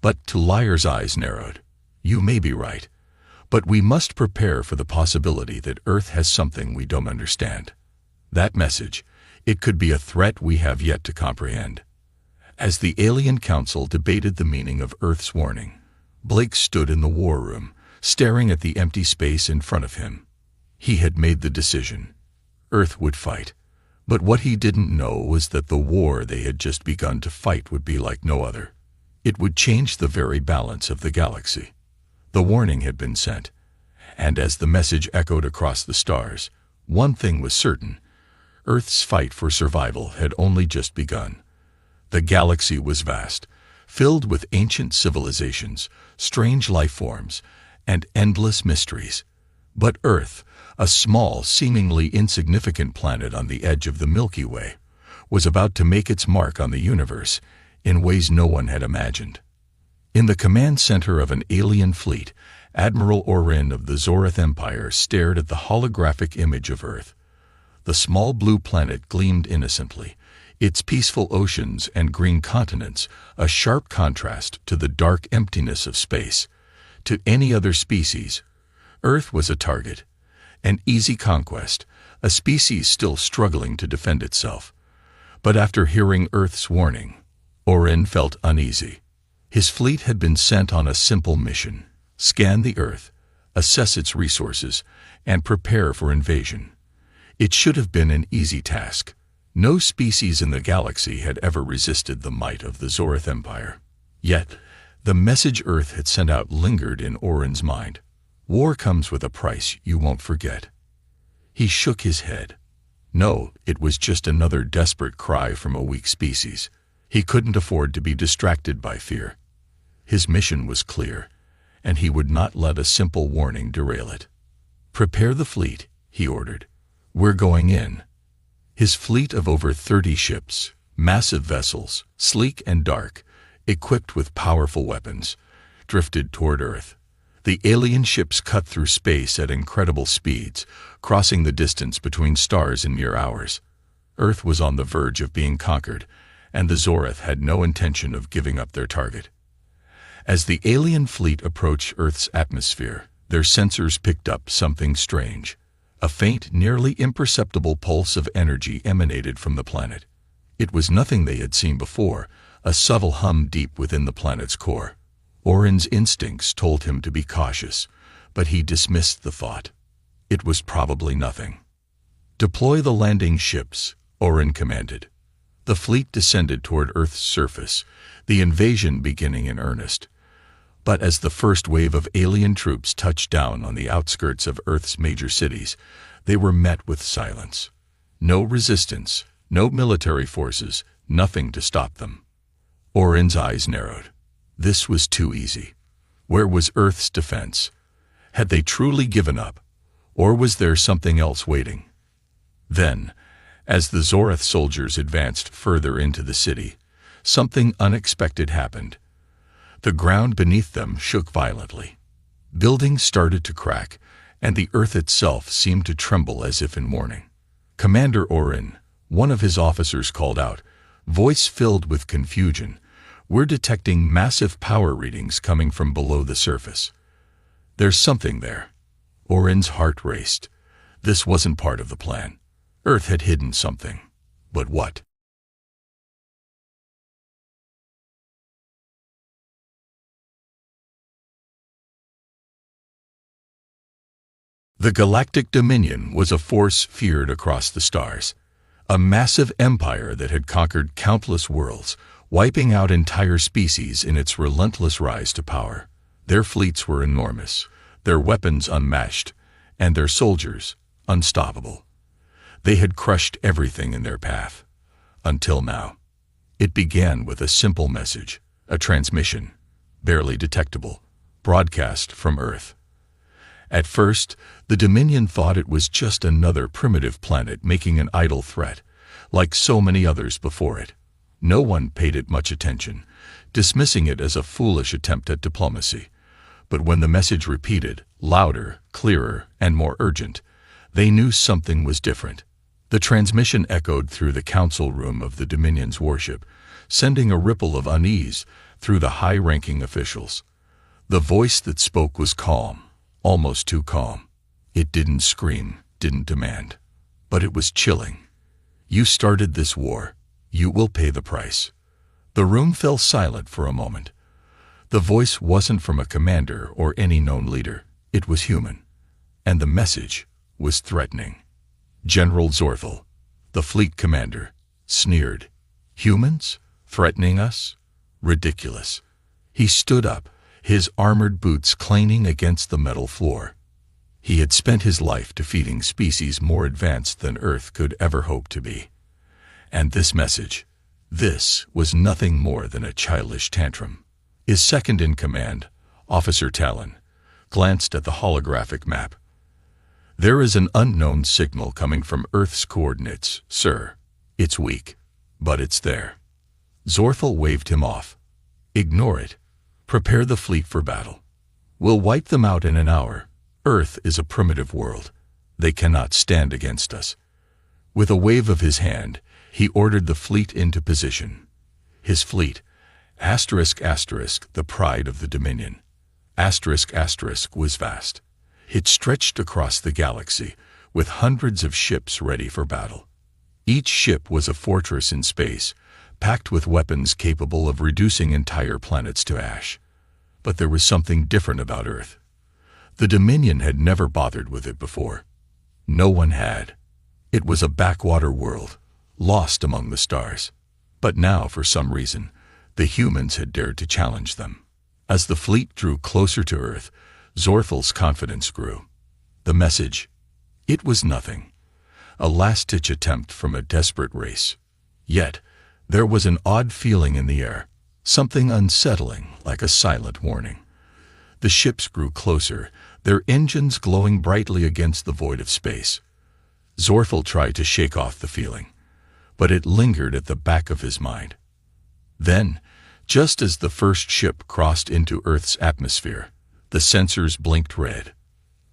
But Hilaire's eyes narrowed. You may be right, but we must prepare for the possibility that Earth has something we don't understand. That message, it could be a threat we have yet to comprehend. As the Alien Council debated the meaning of Earth's warning, Blake stood in the war room, staring at the empty space in front of him. He had made the decision. Earth would fight. But what he didn't know was that the war they had just begun to fight would be like no other. It would change the very balance of the galaxy. The warning had been sent, and as the message echoed across the stars, one thing was certain. Earth's fight for survival had only just begun. The galaxy was vast, filled with ancient civilizations, strange life forms, and endless mysteries. But Earth, a small, seemingly insignificant planet on the edge of the Milky Way, was about to make its mark on the universe in ways no one had imagined. In the command center of an alien fleet, Admiral Orin of the Zoreth Empire stared at the holographic image of Earth. The small blue planet gleamed innocently, its peaceful oceans and green continents a sharp contrast to the dark emptiness of space. To any other species, Earth was a target, an easy conquest, a species still struggling to defend itself. But after hearing Earth's warning, Orin felt uneasy. His fleet had been sent on a simple mission: scan the Earth, assess its resources, and prepare for invasion. It should have been an easy task. No species in the galaxy had ever resisted the might of the Zoreth Empire. Yet, the message Earth had sent out lingered in Orin's mind. War comes with a price you won't forget. He shook his head. No, it was just another desperate cry from a weak species. He couldn't afford to be distracted by fear. His mission was clear, and he would not let a simple warning derail it. Prepare the fleet, he ordered. We're going in. His fleet of over 30 ships, massive vessels, sleek and dark, equipped with powerful weapons, drifted toward Earth. The alien ships cut through space at incredible speeds, crossing the distance between stars in mere hours. Earth was on the verge of being conquered, and the Zoreth had no intention of giving up their target. As the alien fleet approached Earth's atmosphere, their sensors picked up something strange. A faint, nearly imperceptible pulse of energy emanated from the planet. It was nothing they had seen before, a subtle hum deep within the planet's core. Orin's instincts told him to be cautious, but he dismissed the thought. It was probably nothing. Deploy the landing ships, Orin commanded. The fleet descended toward Earth's surface, the invasion beginning in earnest. But as the first wave of alien troops touched down on the outskirts of Earth's major cities, they were met with silence. No resistance, no military forces, nothing to stop them. Orin's eyes narrowed. This was too easy. Where was Earth's defense? Had they truly given up, or was there something else waiting? Then, as the Zoreth soldiers advanced further into the city, something unexpected happened. The ground beneath them shook violently. Buildings started to crack, and the earth itself seemed to tremble as if in warning. Commander Orin, one of his officers, called out, voice filled with confusion, "We're detecting massive power readings coming from below the surface." There's something there. Orin's heart raced. This wasn't part of the plan. Earth had hidden something. But what? The Galactic Dominion was a force feared across the stars, a massive empire that had conquered countless worlds, wiping out entire species in its relentless rise to power. Their fleets were enormous, their weapons unmatched, and their soldiers unstoppable. They had crushed everything in their path. Until now. It began with a simple message, a transmission, barely detectable, broadcast from Earth. At first, the Dominion thought it was just another primitive planet making an idle threat, like so many others before it. No one paid it much attention, dismissing it as a foolish attempt at diplomacy. But when the message repeated, louder, clearer, and more urgent, they knew something was different. The transmission echoed through the council room of the Dominion's warship, sending a ripple of unease through the high-ranking officials. The voice that spoke was calm, almost too calm. It didn't scream, didn't demand, but it was chilling. You started this war. You will pay the price. The room fell silent for a moment. The voice wasn't from a commander or any known leader. It was human, and the message was threatening. General Zorthel, the fleet commander, sneered. Humans? Threatening us? Ridiculous. He stood up, his armored boots clanging against the metal floor. He had spent his life defeating species more advanced than Earth could ever hope to be. And this message, this was nothing more than a childish tantrum. His second-in-command, Officer Talon, glanced at the holographic map. There is an unknown signal coming from Earth's coordinates, sir. It's weak, but it's there. Zorthel waved him off. Ignore it. Prepare the fleet for battle. We'll wipe them out in an hour. Earth is a primitive world. They cannot stand against us. With a wave of his hand, he ordered the fleet into position. His fleet, the pride of the Dominion. Was vast. It stretched across the galaxy, with hundreds of ships ready for battle. Each ship was a fortress in space, packed with weapons capable of reducing entire planets to ash. But there was something different about Earth. The Dominion had never bothered with it before. No one had. It was a backwater world, lost among the stars. But now, for some reason, the humans had dared to challenge them. As the fleet drew closer to Earth, Zorthel's confidence grew. The message, it was nothing. A last-ditch attempt from a desperate race. Yet, there was an odd feeling in the air, something unsettling, like a silent warning. The ships grew closer, their engines glowing brightly against the void of space. Zorthel tried to shake off the feeling, but it lingered at the back of his mind. Then, just as the first ship crossed into Earth's atmosphere, the sensors blinked red.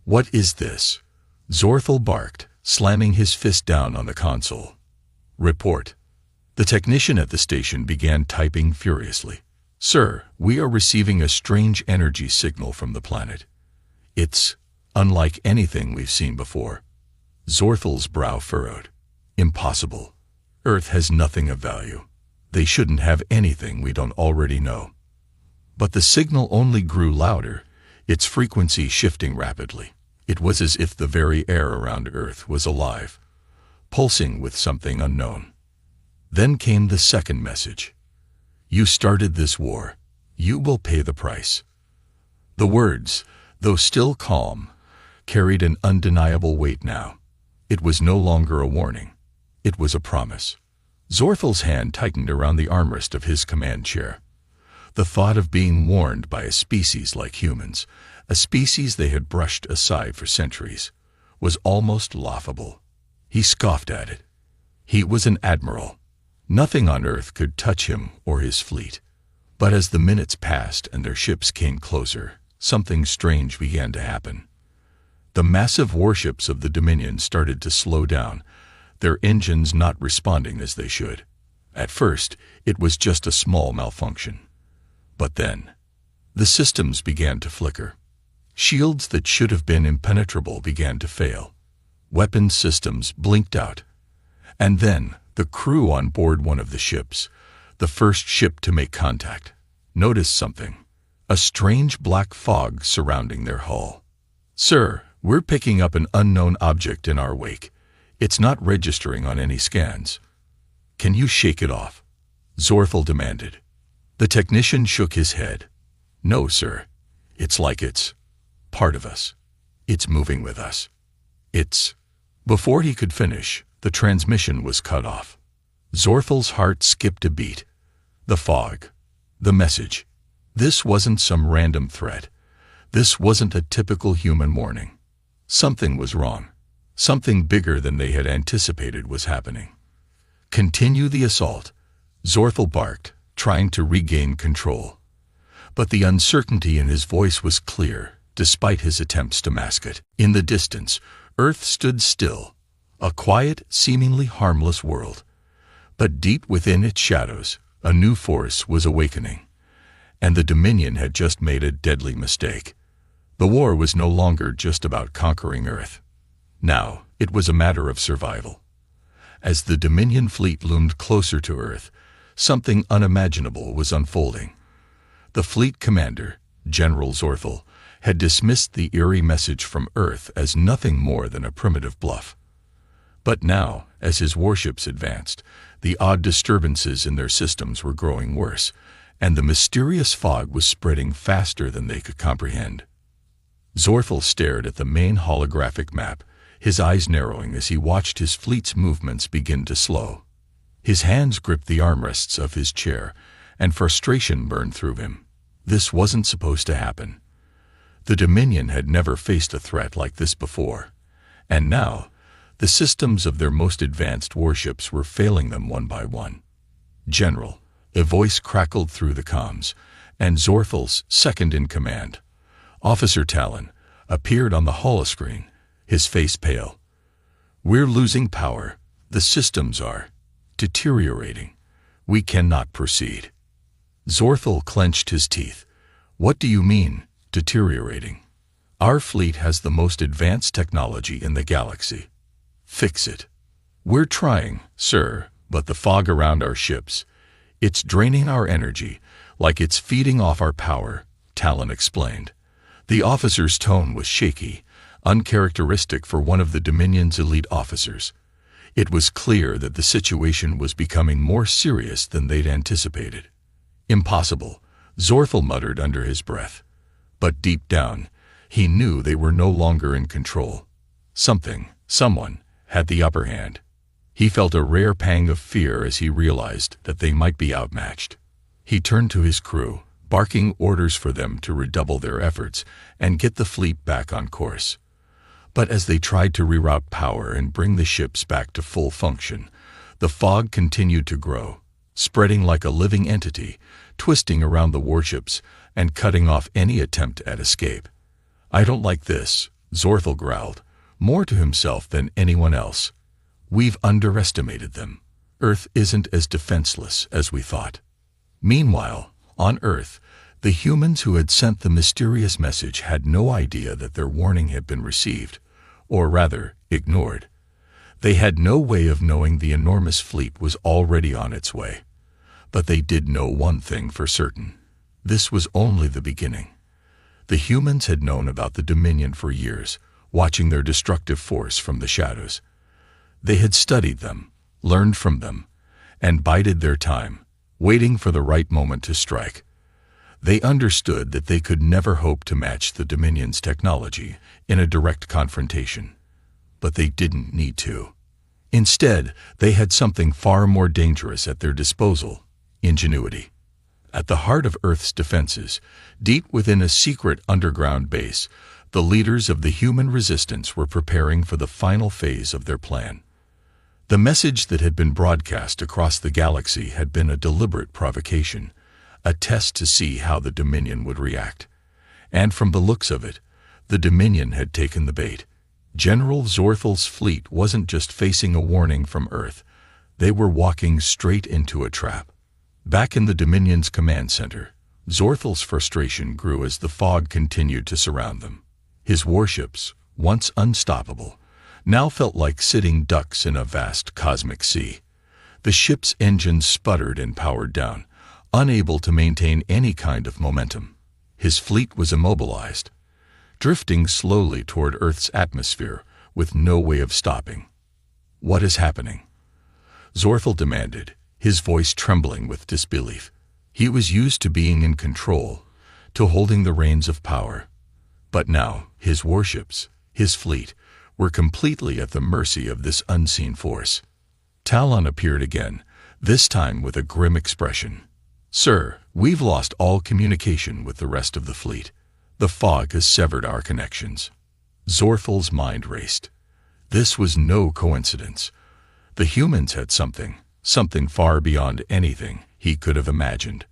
What is this? Zorthel barked, slamming his fist down on the console. Report. The technician at the station began typing furiously. Sir, we are receiving a strange energy signal from the planet. It's unlike anything we've seen before. Zorthel's brow furrowed. Impossible. Earth has nothing of value. They shouldn't have anything we don't already know. But the signal only grew louder, its frequency shifting rapidly. It was as if the very air around Earth was alive, pulsing with something unknown. Then came the second message. You started this war. You will pay the price. The words, though still calm, carried an undeniable weight now. It was no longer a warning. It was a promise. Zorthel's hand tightened around the armrest of his command chair. The thought of being warned by a species like humans, a species they had brushed aside for centuries, was almost laughable. He scoffed at it. He was an admiral. Nothing on Earth could touch him or his fleet. But as the minutes passed and their ships came closer, something strange began to happen. The massive warships of the Dominion started to slow down, their engines not responding as they should. At first, it was just a small malfunction. But then, the systems began to flicker. Shields that should have been impenetrable began to fail. Weapon systems blinked out. And then, the crew on board one of the ships, the first ship to make contact, noticed something. A strange black fog surrounding their hull. Sir, We're picking up an unknown object in our wake. It's not registering on any scans. Can you shake it off? Zorthel demanded. The technician shook his head. No, sir. It's like it's part of us. It's moving with us. It's... Before he could finish, the transmission was cut off. Zorthel's heart skipped a beat. The fog. The message. This wasn't some random threat. This wasn't a typical human warning. Something was wrong. Something bigger than they had anticipated was happening. Continue the assault, Zorthel barked, trying to regain control. But the uncertainty in his voice was clear, despite his attempts to mask it. In the distance, Earth stood still, a quiet, seemingly harmless world. But deep within its shadows, a new force was awakening. And the Dominion had just made a deadly mistake. The war was no longer just about conquering Earth. Now, it was a matter of survival. As the Dominion fleet loomed closer to Earth, something unimaginable was unfolding. The fleet commander, General Zorthel, had dismissed the eerie message from Earth as nothing more than a primitive bluff. But now, as his warships advanced, the odd disturbances in their systems were growing worse, and the mysterious fog was spreading faster than they could comprehend. Zorthel stared at the main holographic map, his eyes narrowing as he watched his fleet's movements begin to slow. His hands gripped the armrests of his chair, and frustration burned through him. This wasn't supposed to happen. The Dominion had never faced a threat like this before, and now, the systems of their most advanced warships were failing them one by one. General, a voice crackled through the comms, and Zorthel's second-in-command, Officer Talon, appeared on the holoscreen, his face pale. We're losing power. The systems are deteriorating. We cannot proceed. Zorthel clenched his teeth. What do you mean, deteriorating? Our fleet has the most advanced technology in the galaxy. Fix it. We're trying, sir, but the fog around our ships, it's draining our energy, like it's feeding off our power, Talon explained. The officer's tone was shaky, uncharacteristic for one of the Dominion's elite officers. It was clear that the situation was becoming more serious than they'd anticipated. Impossible, Zorthel muttered under his breath. But deep down, he knew they were no longer in control. Someone, had the upper hand. He felt a rare pang of fear as he realized that they might be outmatched. He turned to his crew, barking orders for them to redouble their efforts and get the fleet back on course. But as they tried to reroute power and bring the ships back to full function, the fog continued to grow, spreading like a living entity, twisting around the warships and cutting off any attempt at escape. I don't like this, Zorthel growled, more to himself than anyone else. We've underestimated them. Earth isn't as defenseless as we thought. Meanwhile, on Earth, the humans who had sent the mysterious message had no idea that their warning had been received, or rather, ignored. They had no way of knowing the enormous fleet was already on its way. But they did know one thing for certain. This was only the beginning. The humans had known about the Dominion for years, watching their destructive force from the shadows. They had studied them, learned from them, and bided their time, waiting for the right moment to strike. They understood that they could never hope to match the Dominion's technology in a direct confrontation. But they didn't need to. Instead, they had something far more dangerous at their disposal: ingenuity. At the heart of Earth's defenses, deep within a secret underground base, the leaders of the human resistance were preparing for the final phase of their plan. The message that had been broadcast across the galaxy had been a deliberate provocation, a test to see how the Dominion would react. And from the looks of it, the Dominion had taken the bait. General Zorthel's fleet wasn't just facing a warning from Earth. They were walking straight into a trap. Back in the Dominion's command center, Zorthel's frustration grew as the fog continued to surround them. His warships, once unstoppable, now felt like sitting ducks in a vast cosmic sea. The ship's engines sputtered and powered down, unable to maintain any kind of momentum. His fleet was immobilized, drifting slowly toward Earth's atmosphere with no way of stopping. "What is happening?" Zorthel demanded, his voice trembling with disbelief. He was used to being in control, to holding the reins of power. But now, his warships, his fleet, were completely at the mercy of this unseen force. Talon appeared again, this time with a grim expression. "Sir, we've lost all communication with the rest of the fleet. The fog has severed our connections." Zorthel's mind raced. This was no coincidence. The humans had something far beyond anything he could have imagined.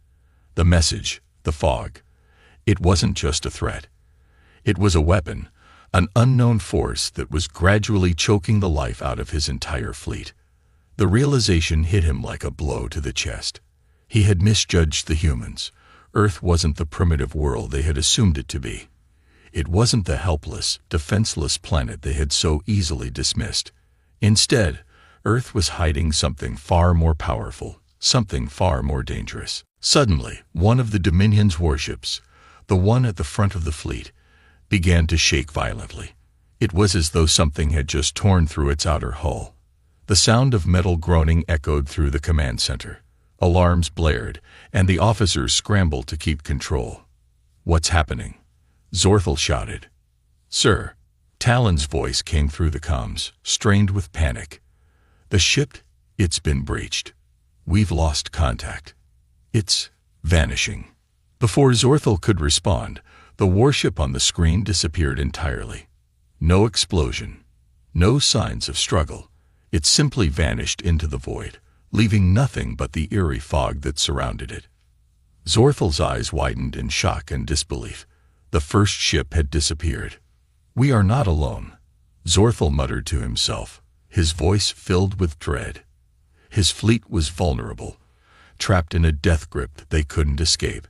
The message, the fog. It wasn't just a threat. It was a weapon, an unknown force that was gradually choking the life out of his entire fleet. The realization hit him like a blow to the chest. He had misjudged the humans. Earth wasn't the primitive world they had assumed it to be. It wasn't the helpless, defenseless planet they had so easily dismissed. Instead, Earth was hiding something far more powerful, something far more dangerous. Suddenly, one of the Dominion's warships, the one at the front of the fleet, began to shake violently. It was as though something had just torn through its outer hull. The sound of metal groaning echoed through the command center. Alarms blared, and the officers scrambled to keep control. "What's happening?" Zorthel shouted. "Sir," Talon's voice came through the comms, strained with panic. "The ship, it's been breached. We've lost contact. It's vanishing." Before Zorthel could respond, the warship on the screen disappeared entirely. No explosion, no signs of struggle. It simply vanished into the void, leaving nothing but the eerie fog that surrounded it. Zorthel's eyes widened in shock and disbelief. The first ship had disappeared. "We are not alone," Zorthel muttered to himself, his voice filled with dread. His fleet was vulnerable, trapped in a death grip they couldn't escape.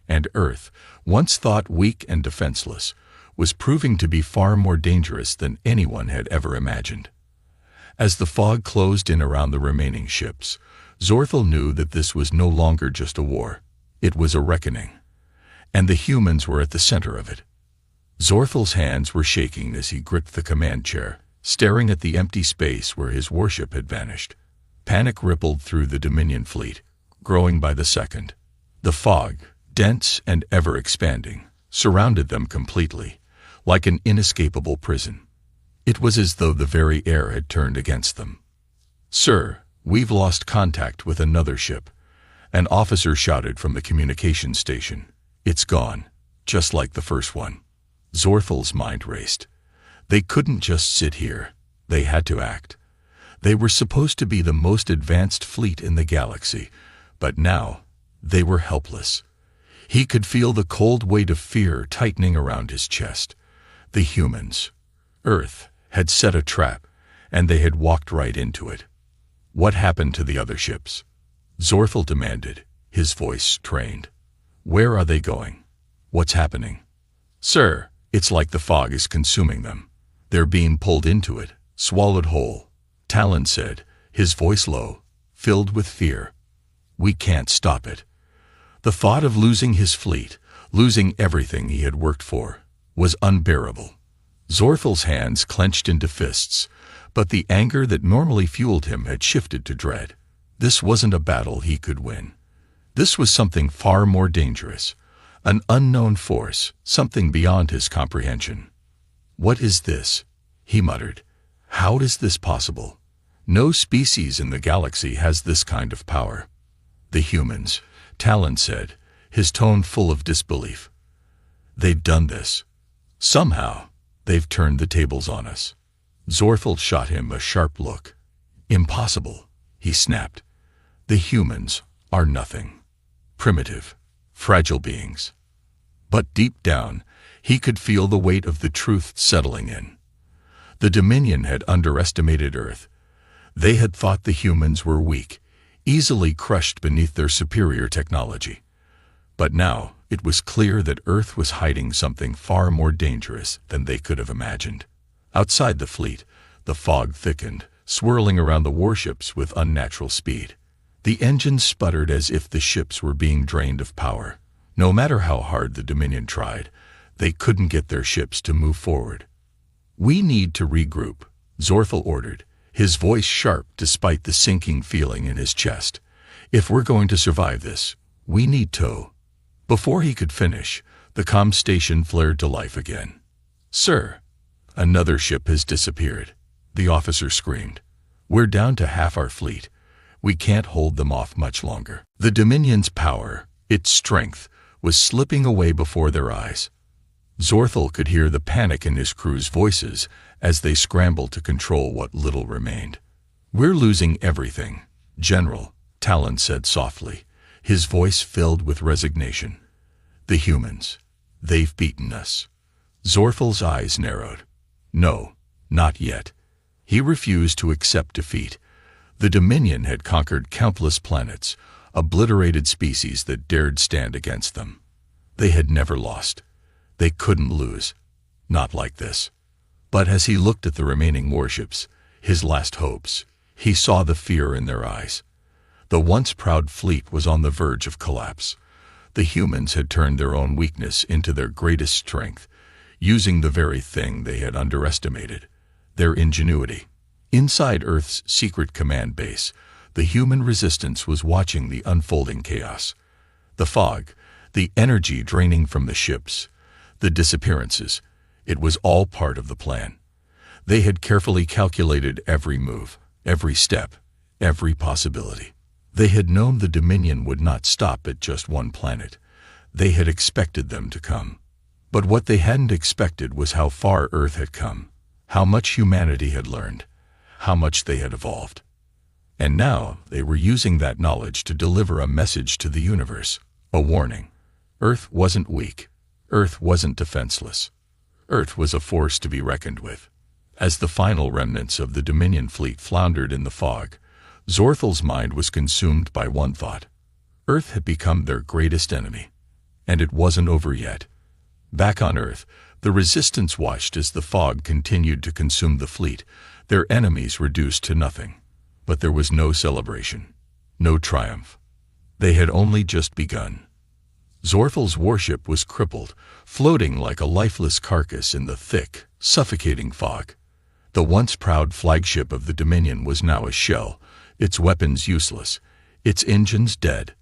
And Earth, once thought weak and defenseless, was proving to be far more dangerous than anyone had ever imagined. As the fog closed in around the remaining ships, Zorthel knew that this was no longer just a war. It was a reckoning. And the humans were at the center of it. Zorthel's hands were shaking as he gripped the command chair, staring at the empty space where his warship had vanished. Panic rippled through the Dominion fleet, growing by the second. The fog, dense and ever-expanding, surrounded them completely, like an inescapable prison. It was as though the very air had turned against them. "Sir, we've lost contact with another ship," an officer shouted from the communications station. "It's gone, just like the first one." Zorthel's mind raced. They couldn't just sit here. They had to act. They were supposed to be the most advanced fleet in the galaxy, but now they were helpless. He could feel the cold weight of fear tightening around his chest. The humans, Earth, had set a trap, and they had walked right into it. "What happened to the other ships?" Zorthel demanded, his voice strained. "Where are they going? What's happening?" "Sir, it's like the fog is consuming them. They're being pulled into it, swallowed whole," Talon said, his voice low, filled with fear. "We can't stop it." The thought of losing his fleet, losing everything he had worked for, was unbearable. Zorthel's hands clenched into fists, but the anger that normally fueled him had shifted to dread. This wasn't a battle he could win. This was something far more dangerous, an unknown force, something beyond his comprehension. "What is this?" he muttered. "How is this possible? No species in the galaxy has this kind of power." "The humans," Talon said, his tone full of disbelief. "They've done this. Somehow, they've turned the tables on us." Zorthel shot him a sharp look. "Impossible," he snapped. "The humans are nothing. Primitive, fragile beings." But deep down, he could feel the weight of the truth settling in. The Dominion had underestimated Earth. They had thought the humans were weak, easily crushed beneath their superior technology. But now it was clear that Earth was hiding something far more dangerous than they could have imagined. Outside the fleet, the fog thickened, swirling around the warships with unnatural speed. The engines sputtered as if the ships were being drained of power. No matter how hard the Dominion tried, They couldn't get their ships to move forward. "We need to regroup," Zorthel ordered, his voice sharp despite the sinking feeling in his chest. "If we're going to survive this, we need to." Before he could finish, the comm station flared to life again. "Sir, another ship has disappeared," the officer screamed. "We're down to half our fleet. We can't hold them off much longer." The Dominion's power, its strength, was slipping away before their eyes. Zorthel could hear the panic in his crew's voices as they scrambled to control what little remained. "We're losing everything, General," Talon said softly, his voice filled with resignation. "The humans, they've beaten us." Zorthel's eyes narrowed. No, not yet. He refused to accept defeat. The Dominion had conquered countless planets, obliterated species that dared stand against them. They had never lost. They couldn't lose. Not like this. But as he looked at the remaining warships, his last hopes, he saw the fear in their eyes. The once proud fleet was on the verge of collapse. The humans had turned their own weakness into their greatest strength, using the very thing they had underestimated, their ingenuity. Inside Earth's secret command base, the human resistance was watching the unfolding chaos. The fog, the energy draining from the ships, the disappearances, it was all part of the plan. They had carefully calculated every move, every step, every possibility. They had known the Dominion would not stop at just one planet. They had expected them to come. But what they hadn't expected was how far Earth had come, how much humanity had learned, how much they had evolved. And now they were using that knowledge to deliver a message to the universe, a warning. Earth wasn't weak. Earth wasn't defenseless. Earth was a force to be reckoned with. As the final remnants of the Dominion fleet floundered in the fog, Zorthel's mind was consumed by one thought. Earth had become their greatest enemy. And it wasn't over yet. Back on Earth, the Resistance watched as the fog continued to consume the fleet, their enemies reduced to nothing. But there was no celebration, no triumph. They had only just begun. Zorthel's warship was crippled, floating like a lifeless carcass in the thick, suffocating fog. The once proud flagship of the Dominion was now a shell, its weapons useless, its engines dead.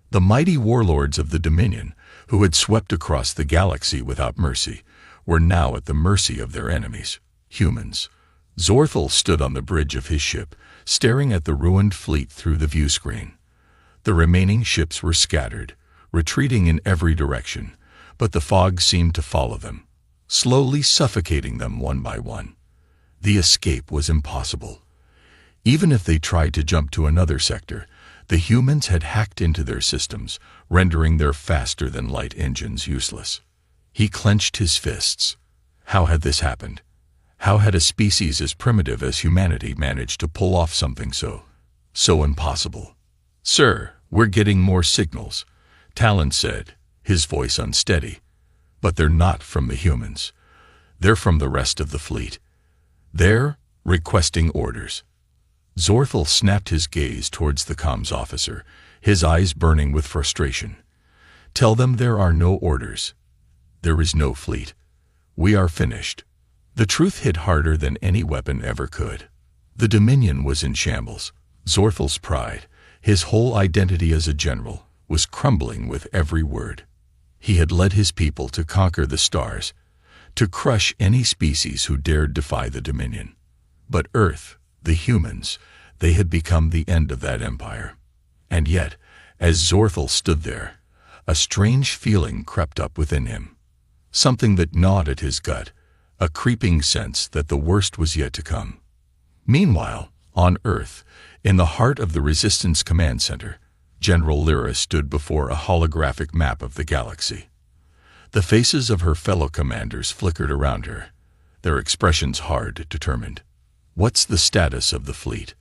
The mighty warlords of the Dominion, who had swept across the galaxy without mercy, were now at the mercy of their enemies, humans. Zorthel stood on the bridge of his ship, staring at the ruined fleet through the view screen. The remaining ships were scattered, retreating in every direction, but the fog seemed to follow them, slowly suffocating them one by one. The escape was impossible. Even if they tried to jump to another sector, the humans had hacked into their systems, rendering their faster-than-light engines useless. He clenched his fists. How had this happened? How had a species as primitive as humanity managed to pull off something so impossible? "Sir, we're getting more signals," Talon said, his voice unsteady. "But they're not from the humans. They're from the rest of the fleet. They're requesting orders." Zorthel snapped his gaze towards the comms officer, his eyes burning with frustration. "Tell them there are no orders. There is no fleet. We are finished." The truth hit harder than any weapon ever could. The Dominion was in shambles. Zorthel's pride, his whole identity as a general, was crumbling with every word. He had led his people to conquer the stars, to crush any species who dared defy the Dominion. But Earth, the humans, they had become the end of that empire. And yet, as Zorthel stood there, a strange feeling crept up within him. Something that gnawed at his gut, a creeping sense that the worst was yet to come. Meanwhile, on Earth, in the heart of the Resistance Command Center, General Lyra stood before a holographic map of the galaxy. The faces of her fellow commanders flickered around her, their expressions hard, determined. "What's the status of the fleet?"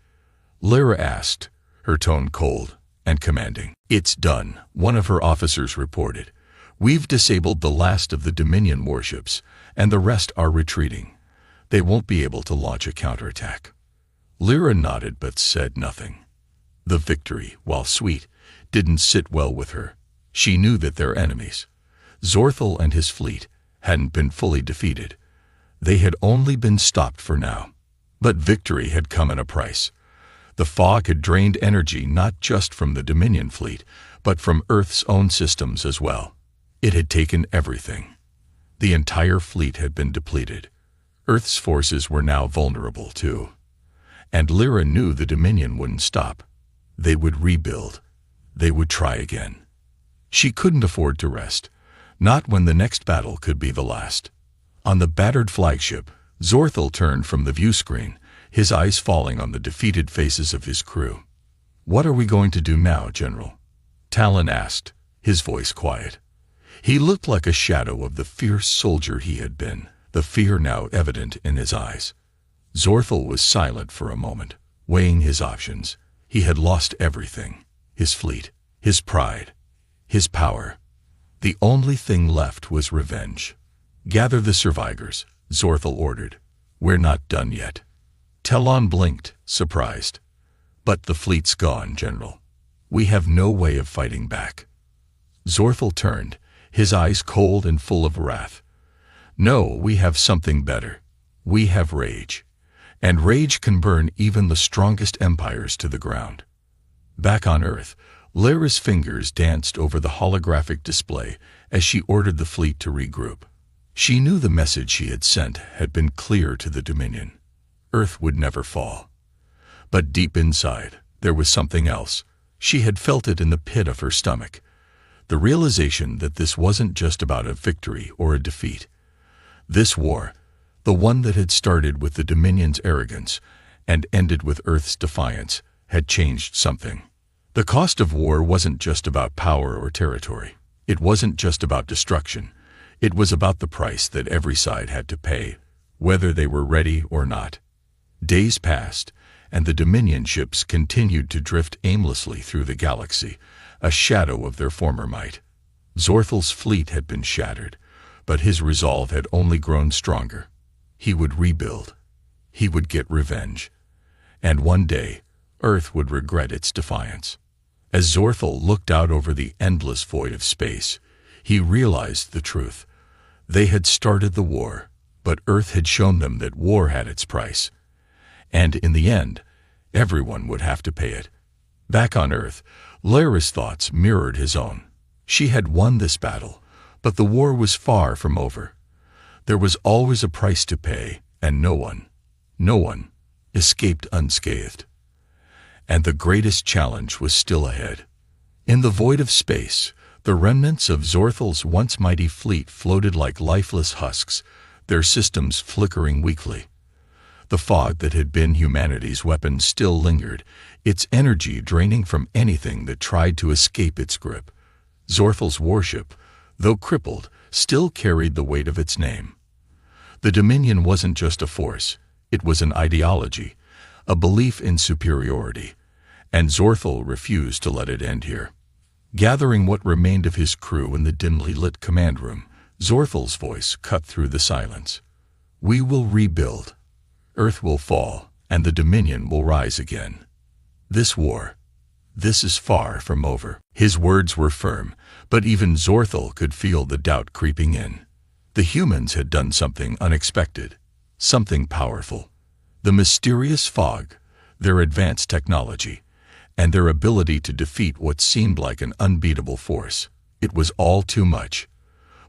Lyra asked, her tone cold and commanding. "It's done," one of her officers reported. "We've disabled the last of the Dominion warships, and the rest are retreating. They won't be able to launch a counterattack." Lyra nodded but said nothing. The victory, while sweet, didn't sit well with her. She knew that their enemies, Zorthel and his fleet, hadn't been fully defeated. They had only been stopped for now. But victory had come at a price. The fog had drained energy not just from the Dominion fleet, but from Earth's own systems as well. It had taken everything. The entire fleet had been depleted. Earth's forces were now vulnerable too. And Lyra knew the Dominion wouldn't stop. They would rebuild. They would try again. She couldn't afford to rest, not when the next battle could be the last. On the battered flagship, Zorthel turned from the view screen, his eyes falling on the defeated faces of his crew. "What are we going to do now, General?" Talon asked, his voice quiet. He looked like a shadow of the fierce soldier he had been, the fear now evident in his eyes. Zorthel was silent for a moment, weighing his options. He had lost everything: his fleet, his pride, his power. The only thing left was revenge. "Gather the survivors," Zorthel ordered. "We're not done yet." Talon blinked, surprised. "But the fleet's gone, General. We have no way of fighting back." Zorthel turned, his eyes cold and full of wrath. "No, we have something better. We have rage. And rage can burn even the strongest empires to the ground." Back on Earth, Lyra's fingers danced over the holographic display as she ordered the fleet to regroup. She knew the message she had sent had been clear to the Dominion. Earth would never fall. But deep inside, there was something else. She had felt it in the pit of her stomach. The realization that this wasn't just about a victory or a defeat. This war, the one that had started with the Dominion's arrogance and ended with Earth's defiance, had changed something. The cost of war wasn't just about power or territory. It wasn't just about destruction. It was about the price that every side had to pay, whether they were ready or not. Days passed, and the Dominion ships continued to drift aimlessly through the galaxy, a shadow of their former might. Zorthel's fleet had been shattered, but his resolve had only grown stronger. He would rebuild. He would get revenge. And one day, Earth would regret its defiance. As Zorthel looked out over the endless void of space, he realized the truth. They had started the war, but Earth had shown them that war had its price. And in the end, everyone would have to pay it. Back on Earth, Lyra's thoughts mirrored his own. She had won this battle, but the war was far from over. There was always a price to pay, and no one, escaped unscathed. And the greatest challenge was still ahead. In the void of space, the remnants of Zorthel's once mighty fleet floated like lifeless husks, their systems flickering weakly. The fog that had been humanity's weapon still lingered, its energy draining from anything that tried to escape its grip. Zorthel's warship, though crippled, still carried the weight of its name. The Dominion wasn't just a force, it was an ideology, a belief in superiority, and Zorthel refused to let it end here. Gathering what remained of his crew in the dimly lit command room, Zorthel's voice cut through the silence. "We will rebuild. Earth will fall, and the Dominion will rise again. This war, this is far from over." His words were firm, but even Zorthel could feel the doubt creeping in. The humans had done something unexpected, something powerful. The mysterious fog, their advanced technology, and their ability to defeat what seemed like an unbeatable force. It was all too much.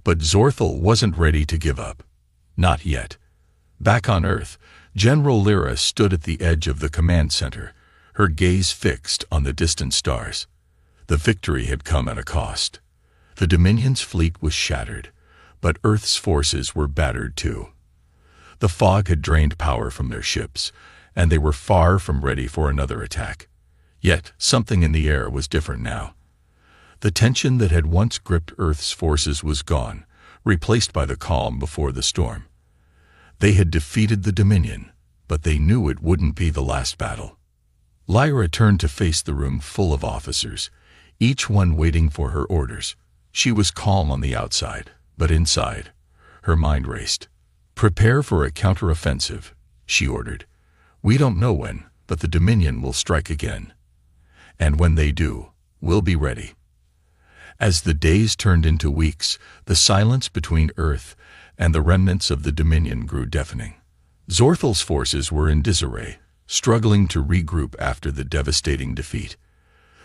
But Zorthel wasn't ready to give up. Not yet. Back on Earth, General Lyra stood at the edge of the command center, her gaze fixed on the distant stars. The victory had come at a cost. The Dominion's fleet was shattered, but Earth's forces were battered too. The fog had drained power from their ships, and they were far from ready for another attack. Yet something in the air was different now. The tension that had once gripped Earth's forces was gone, replaced by the calm before the storm. They had defeated the Dominion, but they knew it wouldn't be the last battle. Lyra turned to face the room full of officers, each one waiting for her orders. She was calm on the outside, but inside, her mind raced. "Prepare for a counteroffensive," she ordered. "We don't know when, but the Dominion will strike again. And when they do, we'll be ready." As the days turned into weeks, the silence between Earth and the remnants of the Dominion grew deafening. Zorthal's forces were in disarray, struggling to regroup after the devastating defeat.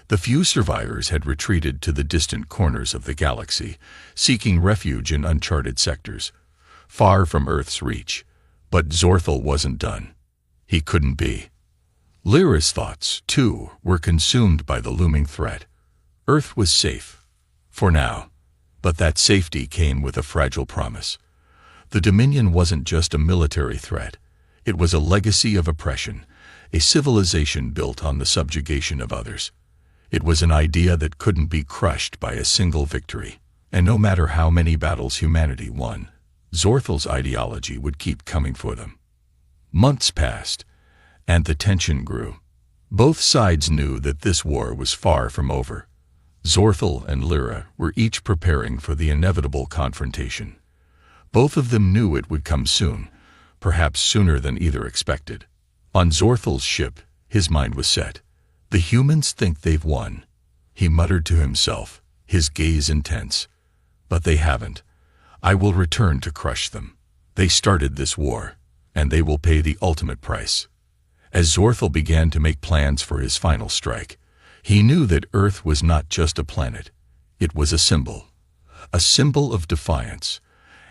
The few survivors had retreated to the distant corners of the galaxy, seeking refuge in uncharted sectors, far from Earth's reach. But Zorthal wasn't done. He couldn't be. Lyra's thoughts, too, were consumed by the looming threat. Earth was safe, for now, but that safety came with a fragile promise. The Dominion wasn't just a military threat. It was a legacy of oppression, a civilization built on the subjugation of others. It was an idea that couldn't be crushed by a single victory. And no matter how many battles humanity won, Zorthal's ideology would keep coming for them. Months passed, and the tension grew. Both sides knew that this war was far from over. Zorthal and Lyra were each preparing for the inevitable confrontation. Both of them knew it would come soon, perhaps sooner than either expected. On Zorthal's ship, his mind was set. The humans think they've won, he muttered to himself, his gaze intense. But they haven't. I will return to crush them. They started this war, and they will pay the ultimate price. As Zorthal began to make plans for his final strike, he knew that Earth was not just a planet. It was a symbol of defiance.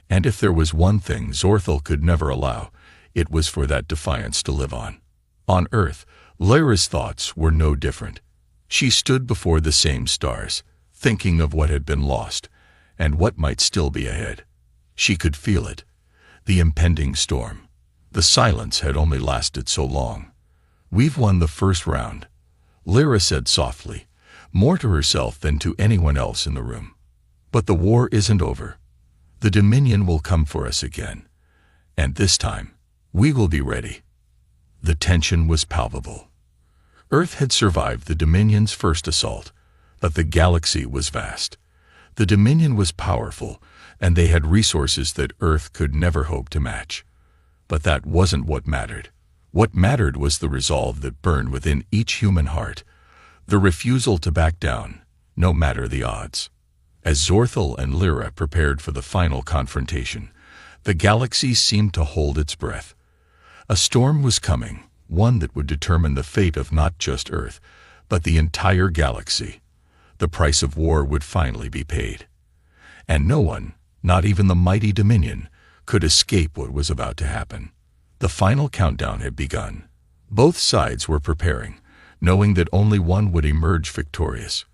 And if there was one thing Zorthal could never allow, it was for that defiance to live on. On Earth, Lyra's thoughts were no different. She stood before the same stars, thinking of what had been lost, and what might still be ahead. She could feel it, the impending storm. The silence had only lasted so long. We've won the first round, Lyra said softly, more to herself than to anyone else in the room. But the war isn't over. The Dominion will come for us again, and this time, we will be ready. The tension was palpable. Earth had survived the Dominion's first assault, but the galaxy was vast. The Dominion was powerful, and they had resources that Earth could never hope to match. But that wasn't what mattered. What mattered was the resolve that burned within each human heart, the refusal to back down, no matter the odds. As Zorthal and Lyra prepared for the final confrontation, the galaxy seemed to hold its breath. A storm was coming, one that would determine the fate of not just Earth, but the entire galaxy. The price of war would finally be paid. And no one, not even the mighty Dominion, could escape what was about to happen. The final countdown had begun. Both sides were preparing, knowing that only one would emerge victorious.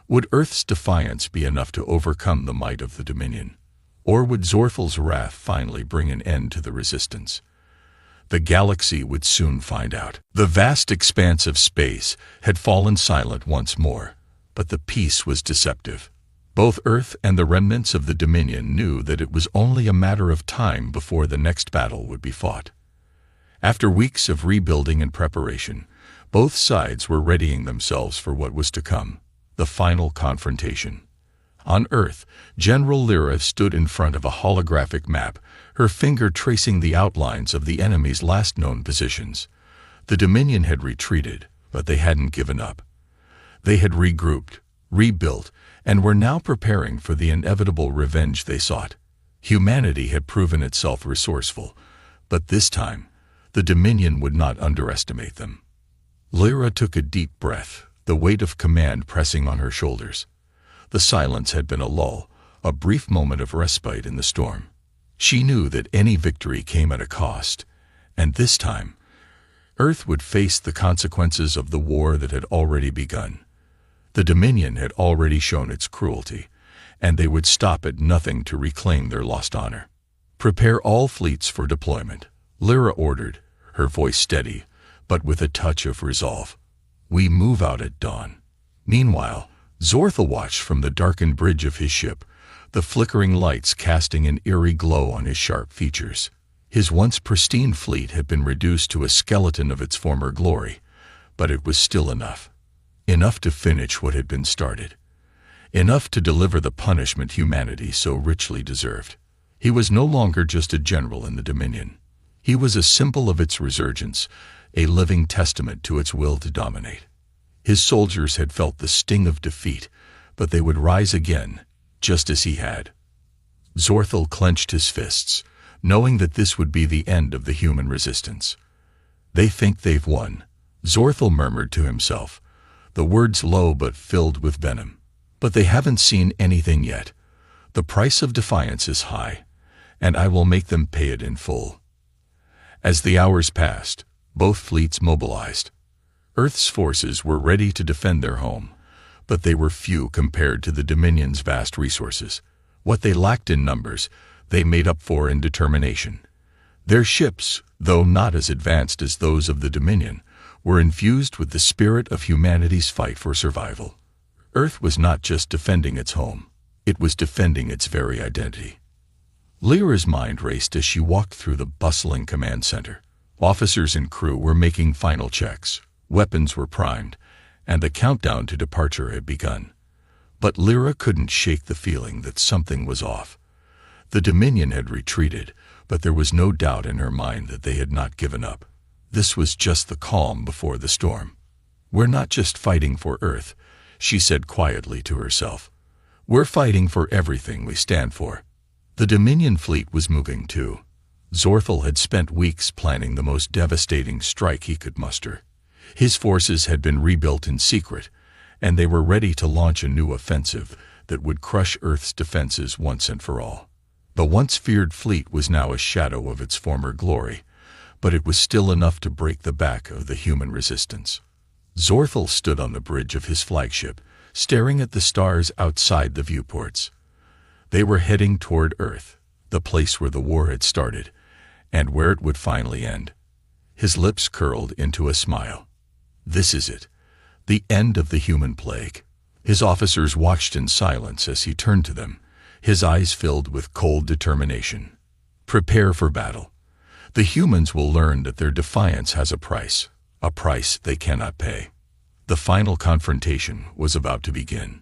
Would Earth's defiance be enough to overcome the might of the Dominion? Or would Zorthal's wrath finally bring an end to the resistance? The galaxy would soon find out. The vast expanse of space had fallen silent once more, but the peace was deceptive. Both Earth and the remnants of the Dominion knew that it was only a matter of time before the next battle would be fought. After weeks of rebuilding and preparation, both sides were readying themselves for what was to come. The final confrontation. On Earth, General Lyra stood in front of a holographic map, her finger tracing the outlines of the enemy's last known positions. The Dominion had retreated, but they hadn't given up. They had regrouped, rebuilt, and were now preparing for the inevitable revenge they sought. Humanity had proven itself resourceful, but this time, the Dominion would not underestimate them. Lyra took a deep breath, the weight of command pressing on her shoulders. The silence had been a lull, a brief moment of respite in the storm. She knew that any victory came at a cost, and this time, Earth would face the consequences of the war that had already begun. The Dominion had already shown its cruelty, and they would stop at nothing to reclaim their lost honor. "Prepare all fleets for deployment," Lyra ordered, her voice steady, but with a touch of resolve. "We move out at dawn." Meanwhile, Zorthal watched from the darkened bridge of his ship, the flickering lights casting an eerie glow on his sharp features. His once pristine fleet had been reduced to a skeleton of its former glory, but it was still enough. Enough to finish what had been started. Enough to deliver the punishment humanity so richly deserved. He was no longer just a general in the Dominion. He was a symbol of its resurgence, a living testament to its will to dominate. His soldiers had felt the sting of defeat, but they would rise again, just as he had. Zorthel clenched his fists, knowing that this would be the end of the human resistance. "They think they've won," Zorthel murmured to himself, the words low but filled with venom. "But they haven't seen anything yet. The price of defiance is high, and I will make them pay it in full." As the hours passed, both fleets mobilized. Earth's forces were ready to defend their home, but they were few compared to the Dominion's vast resources. What they lacked in numbers, they made up for in determination. Their ships, though not as advanced as those of the Dominion, were infused with the spirit of humanity's fight for survival. Earth was not just defending its home, it was defending its very identity. Lyra's mind raced as she walked through the bustling command center. Officers and crew were making final checks, weapons were primed, and the countdown to departure had begun. But Lyra couldn't shake the feeling that something was off. The Dominion had retreated, but there was no doubt in her mind that they had not given up. This was just the calm before the storm. "We're not just fighting for Earth," she said quietly to herself. "We're fighting for everything we stand for." The Dominion fleet was moving too. Zorthel had spent weeks planning the most devastating strike he could muster. His forces had been rebuilt in secret, and they were ready to launch a new offensive that would crush Earth's defenses once and for all. The once feared fleet was now a shadow of its former glory, but it was still enough to break the back of the human resistance. Zorthel stood on the bridge of his flagship, staring at the stars outside the viewports. They were heading toward Earth, the place where the war had started, and where it would finally end. His lips curled into a smile. This is it, the end of the human plague. His officers watched in silence as he turned to them, his eyes filled with cold determination. "Prepare for battle. The humans will learn that their defiance has a price they cannot pay." The final confrontation was about to begin.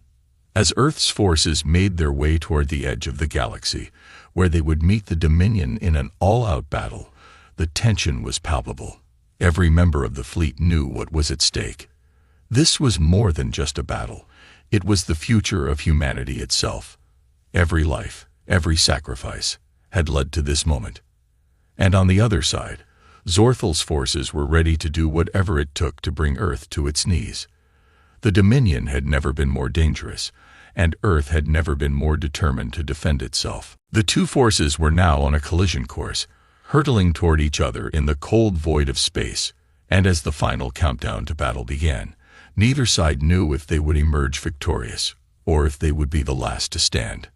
As Earth's forces made their way toward the edge of the galaxy, where they would meet the Dominion in an all-out battle, the tension was palpable. Every member of the fleet knew what was at stake. This was more than just a battle. It was the future of humanity itself. Every life, every sacrifice, had led to this moment. And on the other side, Zorthel's forces were ready to do whatever it took to bring Earth to its knees. The Dominion had never been more dangerous, and Earth had never been more determined to defend itself. The two forces were now on a collision course, hurtling toward each other in the cold void of space, and as the final countdown to battle began, neither side knew if they would emerge victorious, or if they would be the last to stand.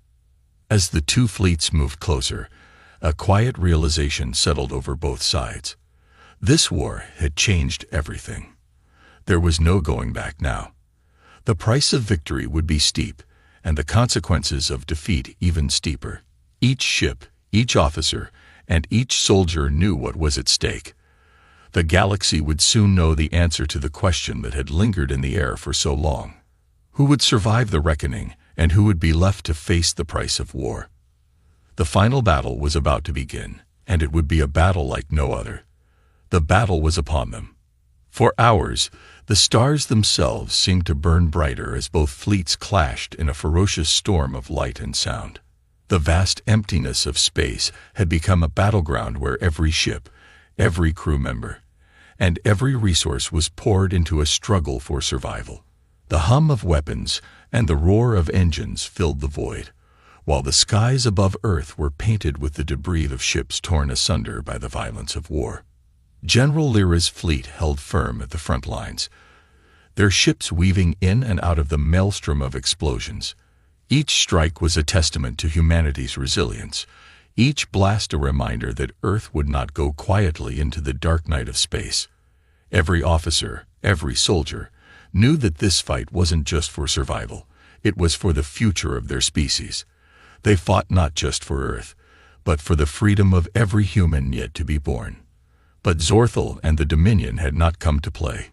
As the two fleets moved closer, a quiet realization settled over both sides. This war had changed everything. There was no going back now. The price of victory would be steep, and the consequences of defeat even steeper. Each ship, each officer, and each soldier knew what was at stake. The galaxy would soon know the answer to the question that had lingered in the air for so long. Who would survive the reckoning, and who would be left to face the price of war? The final battle was about to begin, and it would be a battle like no other. The battle was upon them. For hours, the stars themselves seemed to burn brighter as both fleets clashed in a ferocious storm of light and sound. The vast emptiness of space had become a battleground where every ship, every crew member, and every resource was poured into a struggle for survival. The hum of weapons and the roar of engines filled the void, while the skies above Earth were painted with the debris of ships torn asunder by the violence of war. General Lyra's fleet held firm at the front lines, their ships weaving in and out of the maelstrom of explosions. Each strike was a testament to humanity's resilience, each blast a reminder that Earth would not go quietly into the dark night of space. Every officer, every soldier, knew that this fight wasn't just for survival, it was for the future of their species. They fought not just for Earth, but for the freedom of every human yet to be born. But Zorthel and the Dominion had not come to play.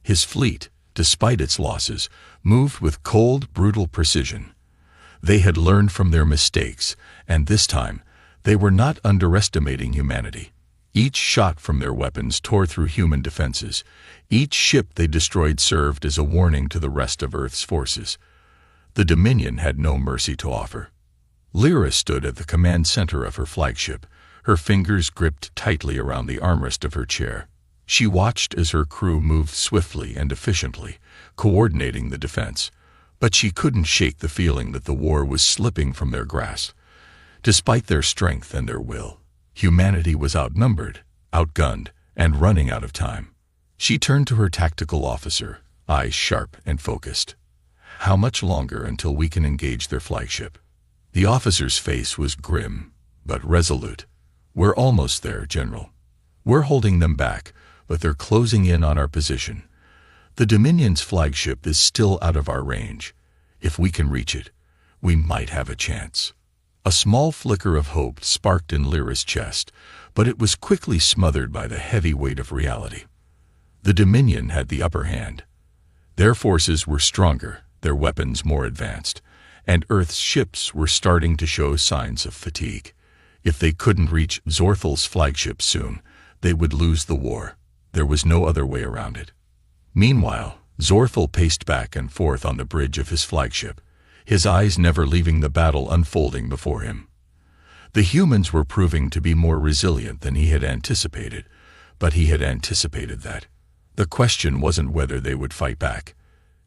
His fleet, despite its losses, moved with cold, brutal precision. They had learned from their mistakes, and this time, they were not underestimating humanity. Each shot from their weapons tore through human defenses. Each ship they destroyed served as a warning to the rest of Earth's forces. The Dominion had no mercy to offer. Lyra stood at the command center of her flagship, her fingers gripped tightly around the armrest of her chair. She watched as her crew moved swiftly and efficiently, coordinating the defense, but she couldn't shake the feeling that the war was slipping from their grasp. Despite their strength and their will, humanity was outnumbered, outgunned, and running out of time. She turned to her tactical officer, eyes sharp and focused. "How much longer until we can engage their flagship?" The officer's face was grim, but resolute. "We're almost there, General. We're holding them back, but they're closing in on our position. The Dominion's flagship is still out of our range. If we can reach it, we might have a chance." A small flicker of hope sparked in Lyra's chest, but it was quickly smothered by the heavy weight of reality. The Dominion had the upper hand. Their forces were stronger, their weapons more advanced, and Earth's ships were starting to show signs of fatigue. If they couldn't reach Zorthal's flagship soon, they would lose the war. There was no other way around it. Meanwhile, Zorthal paced back and forth on the bridge of his flagship, his eyes never leaving the battle unfolding before him. The humans were proving to be more resilient than he had anticipated, but he had anticipated that. The question wasn't whether they would fight back.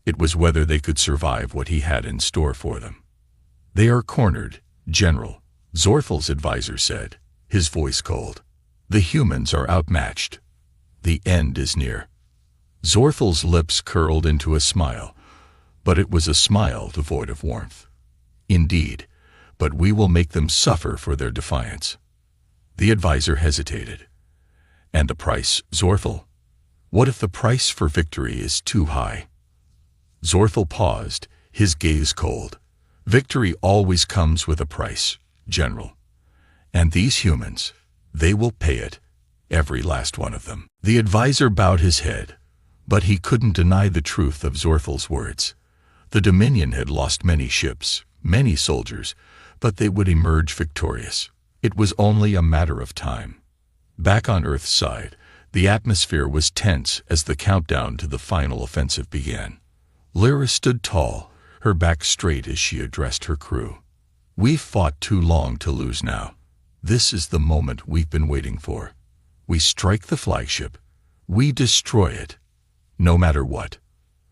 It was whether they could survive what he had in store for them. "They are cornered, General," Zorthal's advisor said, his voice cold. "The humans are outmatched. The end is near." Zorthal's lips curled into a smile, but it was a smile devoid of warmth. "Indeed, but we will make them suffer for their defiance." The advisor hesitated. "And the price, Zorthal? What if the price for victory is too high?" Zorthal paused, his gaze cold. "Victory always comes with a price, General. And these humans, they will pay it, every last one of them." The advisor bowed his head, but he couldn't deny the truth of Zorthal's words. The Dominion had lost many ships, many soldiers, but they would emerge victorious. It was only a matter of time. Back on Earth's side, the atmosphere was tense as the countdown to the final offensive began. Lyra stood tall, her back straight as she addressed her crew. "We've fought too long to lose now. This is the moment we've been waiting for. We strike the flagship. We destroy it. No matter what."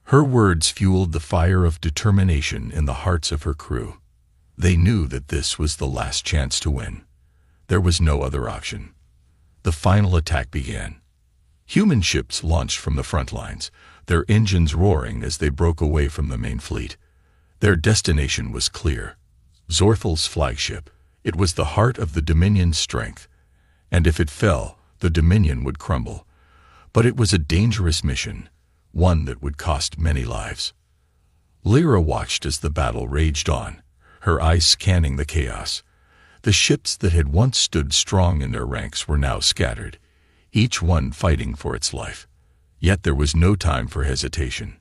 Her words fueled the fire of determination in the hearts of her crew. They knew that this was the last chance to win. There was no other option. The final attack began. Human ships launched from the front lines, their engines roaring as they broke away from the main fleet. Their destination was clear. Zorthal's flagship. It was the heart of the Dominion's strength, and if it fell, the Dominion would crumble. But it was a dangerous mission, one that would cost many lives. Lyra watched as the battle raged on, her eyes scanning the chaos. The ships that had once stood strong in their ranks were now scattered, each one fighting for its life. Yet there was no time for hesitation.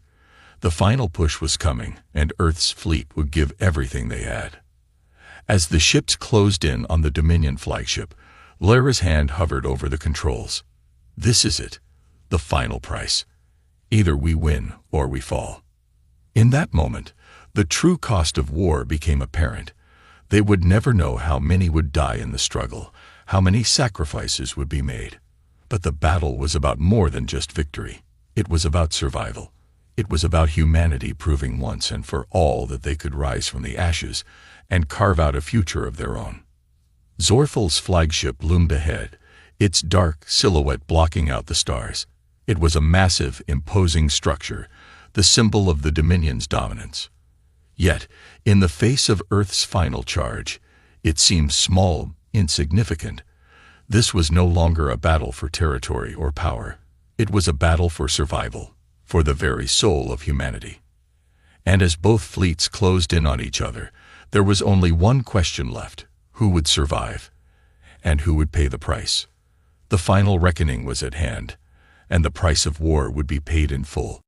The final push was coming, and Earth's fleet would give everything they had. As the ships closed in on the Dominion flagship, Lyra's hand hovered over the controls. "This is it, the final price. Either we win or we fall." In that moment, the true cost of war became apparent. They would never know how many would die in the struggle, how many sacrifices would be made. But the battle was about more than just victory. It was about survival. It was about humanity proving once and for all that they could rise from the ashes and carve out a future of their own. Zorthal's flagship loomed ahead, its dark silhouette blocking out the stars. It was a massive, imposing structure, the symbol of the Dominion's dominance. Yet, in the face of Earth's final charge, it seemed small, insignificant. This was no longer a battle for territory or power. It was a battle for survival, for the very soul of humanity. And as both fleets closed in on each other, there was only one question left: who would survive? And who would pay the price? The final reckoning was at hand, and the price of war would be paid in full.